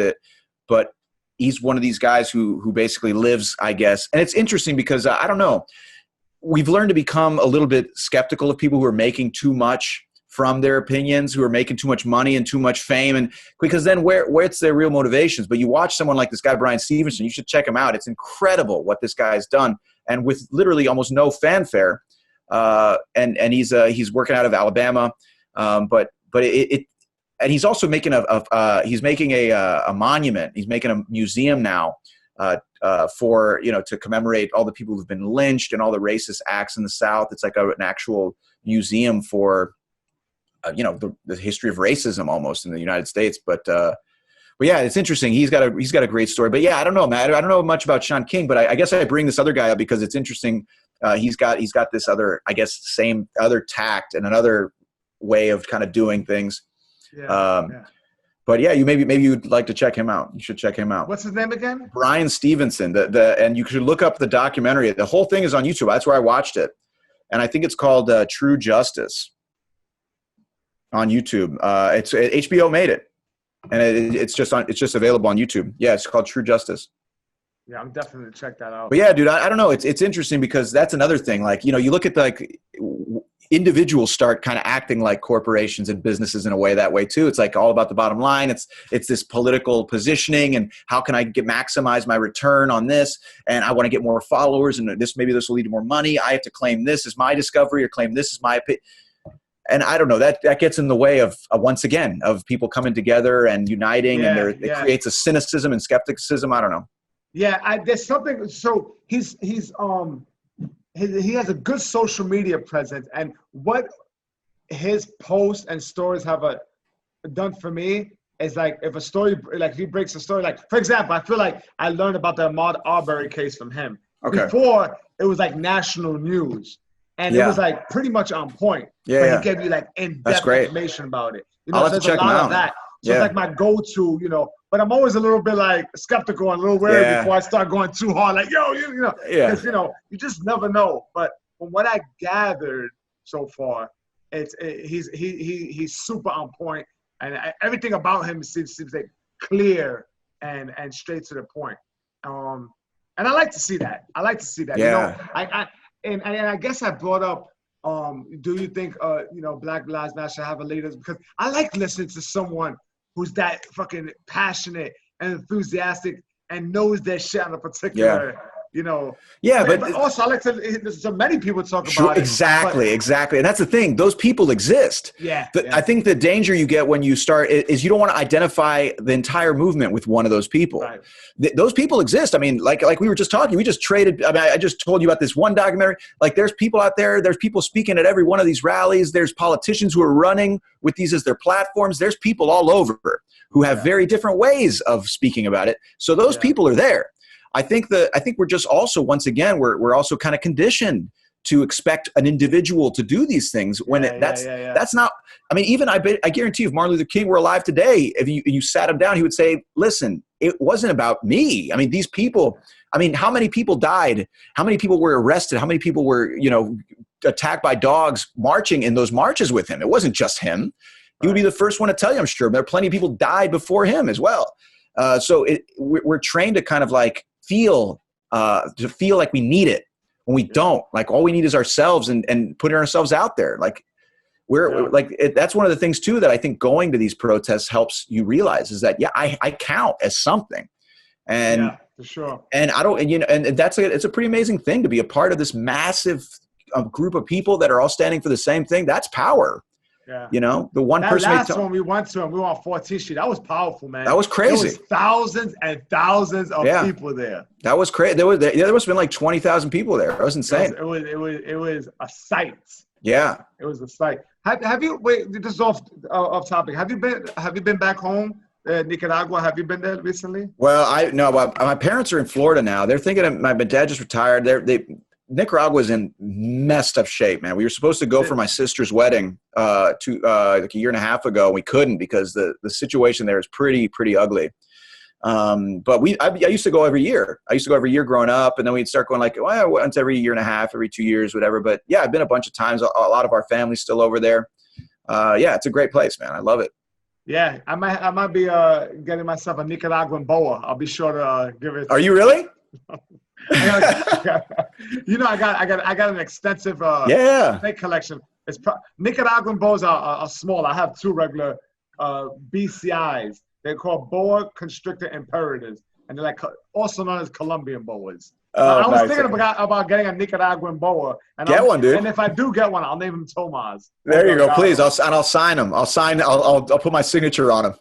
Speaker 4: he's one of these guys who basically lives, I guess. And it's interesting because I don't know. We've learned to become a little bit skeptical of people who are making too much from their opinions, who are making too much money and too much fame, and because then where's their real motivations? But you watch someone like this guy Brian Stevenson, you should check him out. It's incredible what this guy has done, and with literally almost no fanfare. And he's working out of Alabama, but and he's also making he's making a monument. He's making a museum now for, you know, to commemorate all the people who've been lynched and all the racist acts in the South. It's like an actual museum for you know, the history of racism almost in the United States. But yeah, it's interesting. He's got a great story. But yeah, I don't know, Matt. I don't know much about Sean King, but I guess I bring this other guy up because it's interesting. He's got this other, I guess, same other tact and another way of kind of doing things. Yeah. But yeah, maybe you'd like to check him out. You should check him out.
Speaker 5: What's his name again?
Speaker 4: Brian Stevenson. And you should look up the documentary. The whole thing is on YouTube. That's where I watched it, and I think it's called True Justice on YouTube. It's HBO made it, and it's just available on YouTube. Yeah, it's called True Justice.
Speaker 5: Yeah, I'm definitely gonna check that out.
Speaker 4: But yeah, dude, I don't know. It's interesting because that's another thing. Like, you know, you look at like individuals start kind of acting like corporations and businesses in a way that way too. It's like all about the bottom line. It's this political positioning and how can I maximize my return on this? And I want to get more followers, and this will lead to more money. I have to claim this is my discovery or claim this is my opinion. And I don't know, that gets in the way of once again of people coming together and uniting, and it creates a cynicism and skepticism. I don't know. Yeah,
Speaker 5: there's something. So he has a good social media presence, and what his posts and stories have done for me is like, if a story, like he breaks a story, like for example, I feel like I learned about the Ahmaud Arbery case from him.
Speaker 4: Okay.
Speaker 5: Before it was like national news. And it was like pretty much on point.
Speaker 4: Yeah,
Speaker 5: but he gave you like in-depth information about it. You know,
Speaker 4: I'll have to check him out.
Speaker 5: Of that. So it's like my go-to, you know. But I'm always a little bit like skeptical and a little wary before I start going too hard. Like, yo, you know, because you know, you just never know. But from what I gathered so far, he's super on point, and everything about him seems like clear and straight to the point. And I like to see that.
Speaker 4: Yeah.
Speaker 5: You know, And I guess I brought up Do you think Black Lives Matter should have a leader? Because I like listening to someone who's that fucking passionate and enthusiastic and knows their shit on a particular,
Speaker 4: Yeah,
Speaker 5: but also I like to listen to many people talk about it.
Speaker 4: Exactly. And that's the thing. Those people exist. I think the danger you get when you start is you don't want to identify the entire movement with one of those people.
Speaker 5: Right.
Speaker 4: Those people exist. I mean, like we were just talking, we just traded. I mean, I just told you about this one documentary. Like there's people out there, there's people speaking at every one of these rallies. There's politicians who are running with these as their platforms. There's people all over who have very different ways of speaking about it. So those people are there. I think we're just also, once again, we're also kind of conditioned to expect an individual to do these things when that's not. I mean, even I guarantee if Martin Luther King were alive today, if you sat him down, he would say, listen, it wasn't about me. I mean, these people, how many people died? How many people were arrested? How many people were, attacked by dogs marching in those marches with him? It wasn't just him. He would be the first one to tell you, I'm sure. But there are plenty of people died before him as well. So we're trained to kind of like feel like we need it when we don't. Like all we need is ourselves and putting ourselves out there. Like that's one of the things too that I think going to these protests helps you realize is that I count as something, and
Speaker 5: for sure.
Speaker 4: And I don't, and it's a pretty amazing thing to be a part of this massive group of people that are all standing for the same thing. That's power. Yeah. The one person.
Speaker 5: Last one we went to, and we were on 14th Street. That was powerful, man.
Speaker 4: That was crazy.
Speaker 5: There was thousands and thousands of people there.
Speaker 4: That was crazy. There must have been like 20,000 people there. That was insane.
Speaker 5: It was a sight.
Speaker 4: Yeah.
Speaker 5: It was a sight. Have you? Wait, this is off topic. Have you been back home, Nicaragua? Have you been there recently?
Speaker 4: Well, my parents are in Florida now. They're thinking my dad just retired. Nicaragua's in messed up shape, man. We were supposed to go for my sister's wedding like a year and a half ago. We couldn't because the situation there is pretty ugly. But I used to go every year. I used to go every year growing up, and then we'd start going like once every year and a half, every 2 years, whatever. But yeah, I've been a bunch of times. A lot of our family's still over there. It's a great place, man. I love it.
Speaker 5: Yeah, I might be getting myself a Nicaraguan boa. I'll be sure to give it.
Speaker 4: Are you really?
Speaker 5: I got an extensive snake collection. Nicaraguan boas are small. I have two regular BCIs. They're called boa constrictor imperators, and they're like also known as Colombian boas. I was thinking about getting a Nicaraguan boa. And
Speaker 4: get one, dude.
Speaker 5: And if I do get one, I'll name him Tomas.
Speaker 4: There you go, please. I'll sign him. I'll put my signature on him.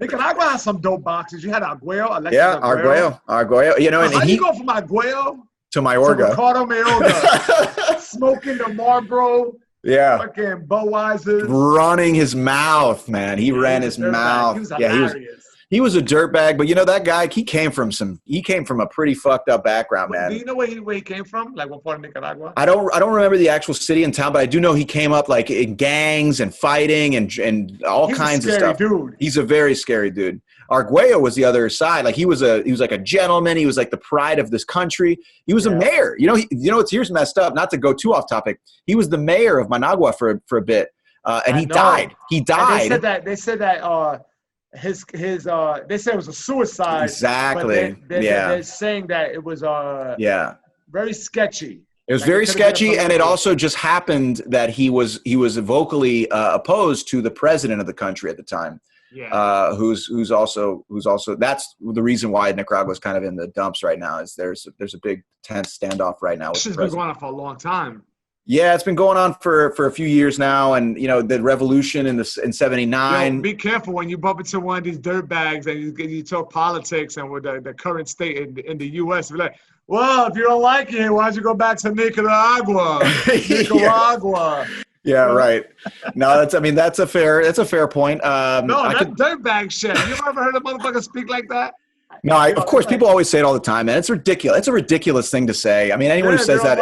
Speaker 5: Nicaragua has some dope boxes. You had Arguello.
Speaker 4: Arguello. And
Speaker 5: how you go from Arguello
Speaker 4: to Mayorga.
Speaker 5: To Ricardo Mayorga. Smoking the Marlboro.
Speaker 4: Yeah.
Speaker 5: Fucking Budweiser.
Speaker 4: Running his mouth, man. He ran his mouth.
Speaker 5: He was hilarious.
Speaker 4: He was a dirtbag, but that guy, he came from a pretty fucked up background, man.
Speaker 5: Do you know where he came from? Like what part of Nicaragua?
Speaker 4: I don't remember the actual city and town, but I do know he came up like in gangs and fighting and all kinds of stuff.
Speaker 5: Dude.
Speaker 4: He's a very scary dude. Arguello was the other side. Like he was like a gentleman. He was like the pride of this country. He was a mayor. Here's messed up. Not to go too off topic. He was the mayor of Managua for a bit, and he died. He died.
Speaker 5: And they said that. His they said it was a suicide.
Speaker 4: Exactly.
Speaker 5: They're saying that it was very sketchy.
Speaker 4: It was very sketchy, and it also just happened that he was vocally opposed to the president of the country at the time. Yeah. Who's also that's the reason why Nicaragua is kind of in the dumps right now. Is there's a big tense standoff right now.
Speaker 5: This has been going on for a long time.
Speaker 4: Yeah, it's been going on for a few years now, and the revolution in '79.
Speaker 5: Be careful when you bump into one of these dirtbags and you talk politics and with the current state in the U.S. Be like, well, if you don't like it, why don't you go back to Nicaragua? Nicaragua.
Speaker 4: Yeah, right. No, that's a fair point.
Speaker 5: Dirtbag shit. You ever heard a motherfucker speak like that?
Speaker 4: No, of course, people always say it all the time, man. It's ridiculous. It's a ridiculous thing to say. I mean, anyone who says that.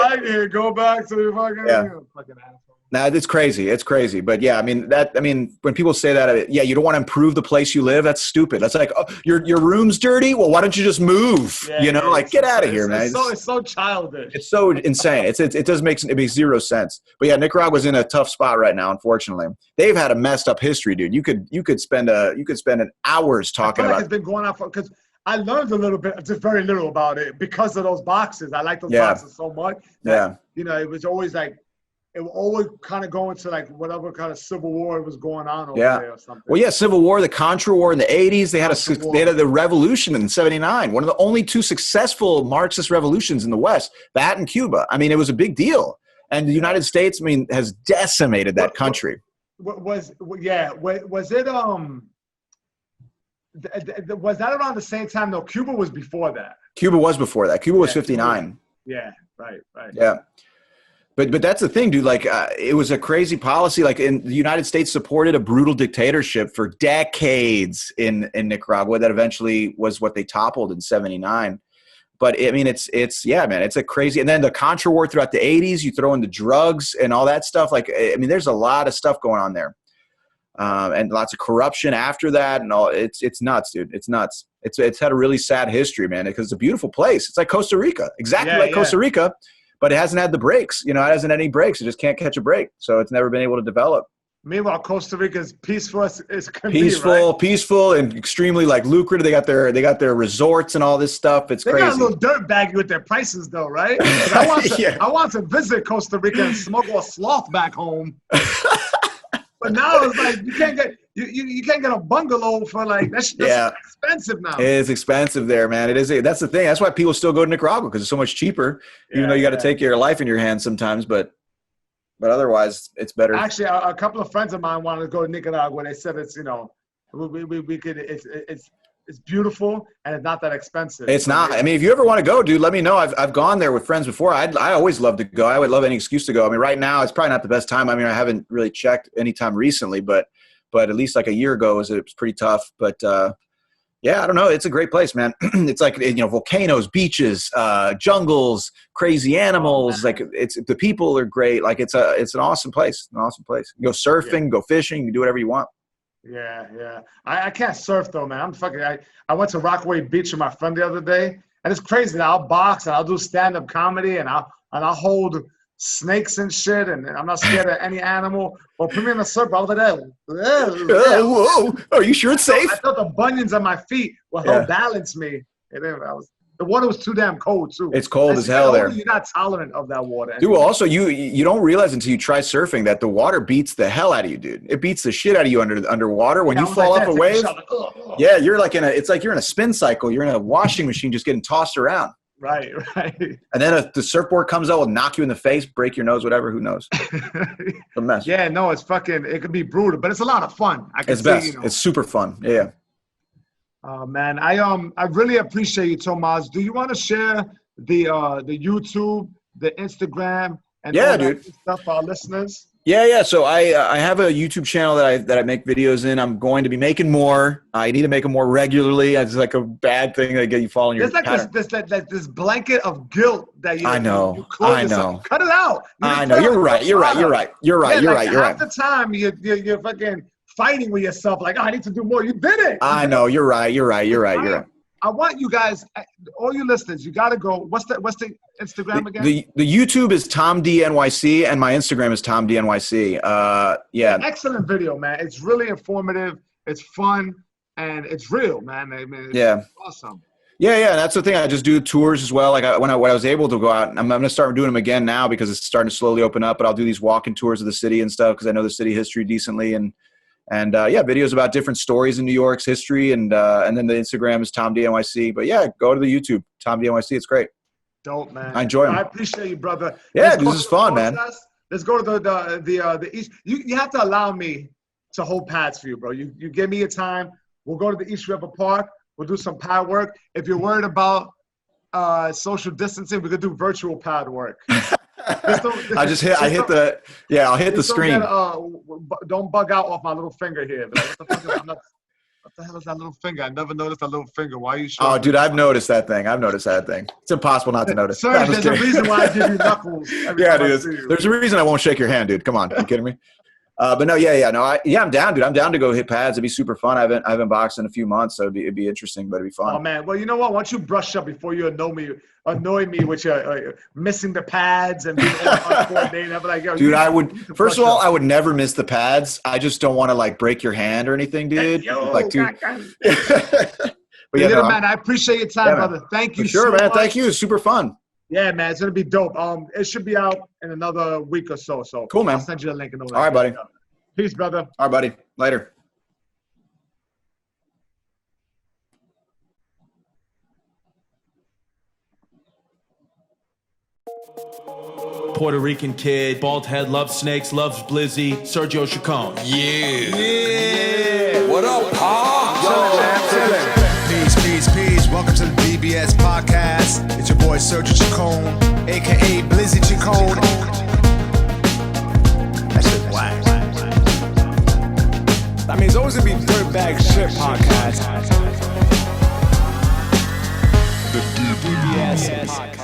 Speaker 5: Go back to the fucking asshole.
Speaker 4: Nah, it's crazy. It's crazy. But yeah, when people say that, you don't want to improve the place you live. That's stupid. That's like, oh, your room's dirty. Well, why don't you just move? Get out of here, man.
Speaker 5: It's so childish.
Speaker 4: It's so insane. It makes zero sense. But yeah, Nicaragua's in a tough spot right now. Unfortunately, they've had a messed up history, dude. You could spend an hours talking about.
Speaker 5: It's been going on because I learned a little bit, just very little about it because of those boxes. I like those boxes so much. It was always like it will always kind of go into like whatever kind of civil war was going on over there or something.
Speaker 4: Well, yeah, Civil War, the Contra War in the 80s. They had the revolution in 79, one of the only two successful Marxist revolutions in the West, that and Cuba. I mean, it was a big deal. And the United States, I mean, has decimated that country.
Speaker 5: Was it was that around the same time? No, Cuba was before that.
Speaker 4: Cuba was before that. Cuba was 59.
Speaker 5: Yeah, right.
Speaker 4: Yeah. But that's the thing, dude. Like, it was a crazy policy. Like, in the United States supported a brutal dictatorship for decades in Nicaragua that eventually was what they toppled in 79. But I mean, it's man, it's a crazy. And then the Contra War throughout the 80s, you throw in the drugs and all that stuff. Like, I mean, there's a lot of stuff going on there, and lots of corruption after that, and all. It's nuts, dude. It's nuts. It's had a really sad history, man. Because it's a beautiful place. It's like Costa Rica, exactly like Costa Rica. But it hasn't had the breaks. You know, it hasn't had any breaks. It just can't catch a break. So it's never been able to develop.
Speaker 5: Meanwhile, Costa Rica is peaceful as can
Speaker 4: peaceful,
Speaker 5: be, right?
Speaker 4: Peaceful, and extremely like lucrative. They got their resorts and all this stuff. It's crazy.
Speaker 5: They got a little dirt baggy with their prices, though, right? I want to visit Costa Rica and smuggle a sloth back home. But now it's like you can't get a bungalow for like that's expensive now.
Speaker 4: It is expensive there, man. It is. That's the thing. That's why people still go to Nicaragua, because it's so much cheaper. Even though you got to take your life in your hands sometimes, but otherwise it's better.
Speaker 5: Actually, a couple of friends of mine wanted to go to Nicaragua. They said it's we could it's beautiful and it's not that expensive.
Speaker 4: It's not. I mean, if you ever want to go, dude, let me know. I've gone there with friends before. I always love to go. I would love any excuse to go. I mean, right now it's probably not the best time. I mean, I haven't really checked any time recently, but at least like a year ago it was pretty tough. But yeah, I don't know. It's a great place, man. It's like, volcanoes, beaches, jungles, crazy animals. Like the people are great. Like it's an awesome place. An awesome place. You go surfing, go fishing, you can do whatever you want.
Speaker 5: Yeah. I can't surf though, man. I went to Rockaway Beach with my friend the other day, and it's crazy. I'll box and I'll do stand-up comedy and I'll hold snakes and shit, and I'm not scared of any animal. Well, put me on a surf over there.
Speaker 4: Whoa! Are you sure it's safe?
Speaker 5: I thought the bunions on my feet will help balance me. And then the water was too damn cold too.
Speaker 4: It's cold as hell there.
Speaker 5: You're not tolerant of that water.
Speaker 4: Dude, also you don't realize until you try surfing that the water beats the hell out of you, dude. It beats the shit out of you underwater when you fall off a wave. Yeah, you're like it's like you're in a spin cycle. You're in a washing machine just getting tossed around.
Speaker 5: Right.
Speaker 4: And then the surfboard comes out, will knock you in the face, break your nose, whatever. Who knows? It's a mess.
Speaker 5: Yeah, no, it's fucking. It can be brutal, but it's a lot of fun.
Speaker 4: It's best. It's super fun. Yeah.
Speaker 5: Man, I really appreciate you, Tomas. Do you want to share the YouTube, the Instagram, and all that stuff for our listeners?
Speaker 4: Yeah. So I have a YouTube channel that I make videos in. I'm going to be making more. I need to make them more regularly. It's like a bad thing that you fall in your pattern.
Speaker 5: There's like this blanket of guilt that you.
Speaker 4: I know.
Speaker 5: You cut it out.
Speaker 4: I know. You're right.
Speaker 5: Half the time you're fucking fighting with yourself. Like, I need to do more. You did it.
Speaker 4: I know. You're right.
Speaker 5: I want you guys, all you listeners, you got to go. What's the Instagram again?
Speaker 4: The YouTube is Tom D NYC, and my Instagram is Tom D NYC. Yeah.
Speaker 5: Excellent video, man. It's really informative. It's fun, and it's real, man. I mean, it's awesome.
Speaker 4: Yeah. That's the thing. I just do tours as well. Like when I was able to go out, I'm going to start doing them again now because it's starting to slowly open up. But I'll do these walking tours of the city and stuff because I know the city history decently, and videos about different stories in New York's history, and then the Instagram is Tom D NYC. But yeah, go to the YouTube, Tom D NYC. It's great.
Speaker 5: Dope, man.
Speaker 4: I enjoy them.
Speaker 5: I appreciate you, brother.
Speaker 4: Yeah, this is fun, man.
Speaker 5: Let's go to the East. You have to allow me to hold pads for you, bro. You give me a time. We'll go to the East River Park. We'll do some pad work. If you're worried about social distancing, we could do virtual pad work. I'll hit the screen. Don't bug out off my little finger here. What the hell is that little finger? I never noticed that little finger. Why are you showing?
Speaker 4: Oh, dude, I've noticed that thing. It's impossible not to notice.
Speaker 5: Sir, there's a reason why I give you knuckles.
Speaker 4: Dude. There's a reason I won't shake your hand, dude. Come on. Are you kidding me? But no, I'm down, dude. I'm down to go hit pads. It'd be super fun. I haven't boxed in a few months, so it'd be interesting, but it'd be fun.
Speaker 5: Oh man, well, you know what? Once you brush up before you annoy me with your missing the pads and being uncoordinated, I'm like, yo,
Speaker 4: dude, I would never miss the pads. I just don't want to like break your hand or anything, dude.
Speaker 5: But man, I appreciate your time, brother. Thank you.
Speaker 4: Sure, man. Thank you. It's super fun.
Speaker 5: Yeah, man, it's gonna be dope. It should be out in another week or so. So
Speaker 4: Cool, man.
Speaker 5: I'll send you the link and all that.
Speaker 4: All right, buddy.
Speaker 5: Peace, brother.
Speaker 4: All right, buddy. Later.
Speaker 1: Puerto Rican kid, bald head, loves snakes, loves Blizzy, Sergio Chacon.
Speaker 2: Yeah. What up, Pa?
Speaker 3: Peace. Welcome to the DBS podcast. It's your boy Sergio Chacon, aka Blizzy Chacon. That shit whack.
Speaker 2: That means always gonna be Dirtbag Shit Podcast. The DBS Podcast.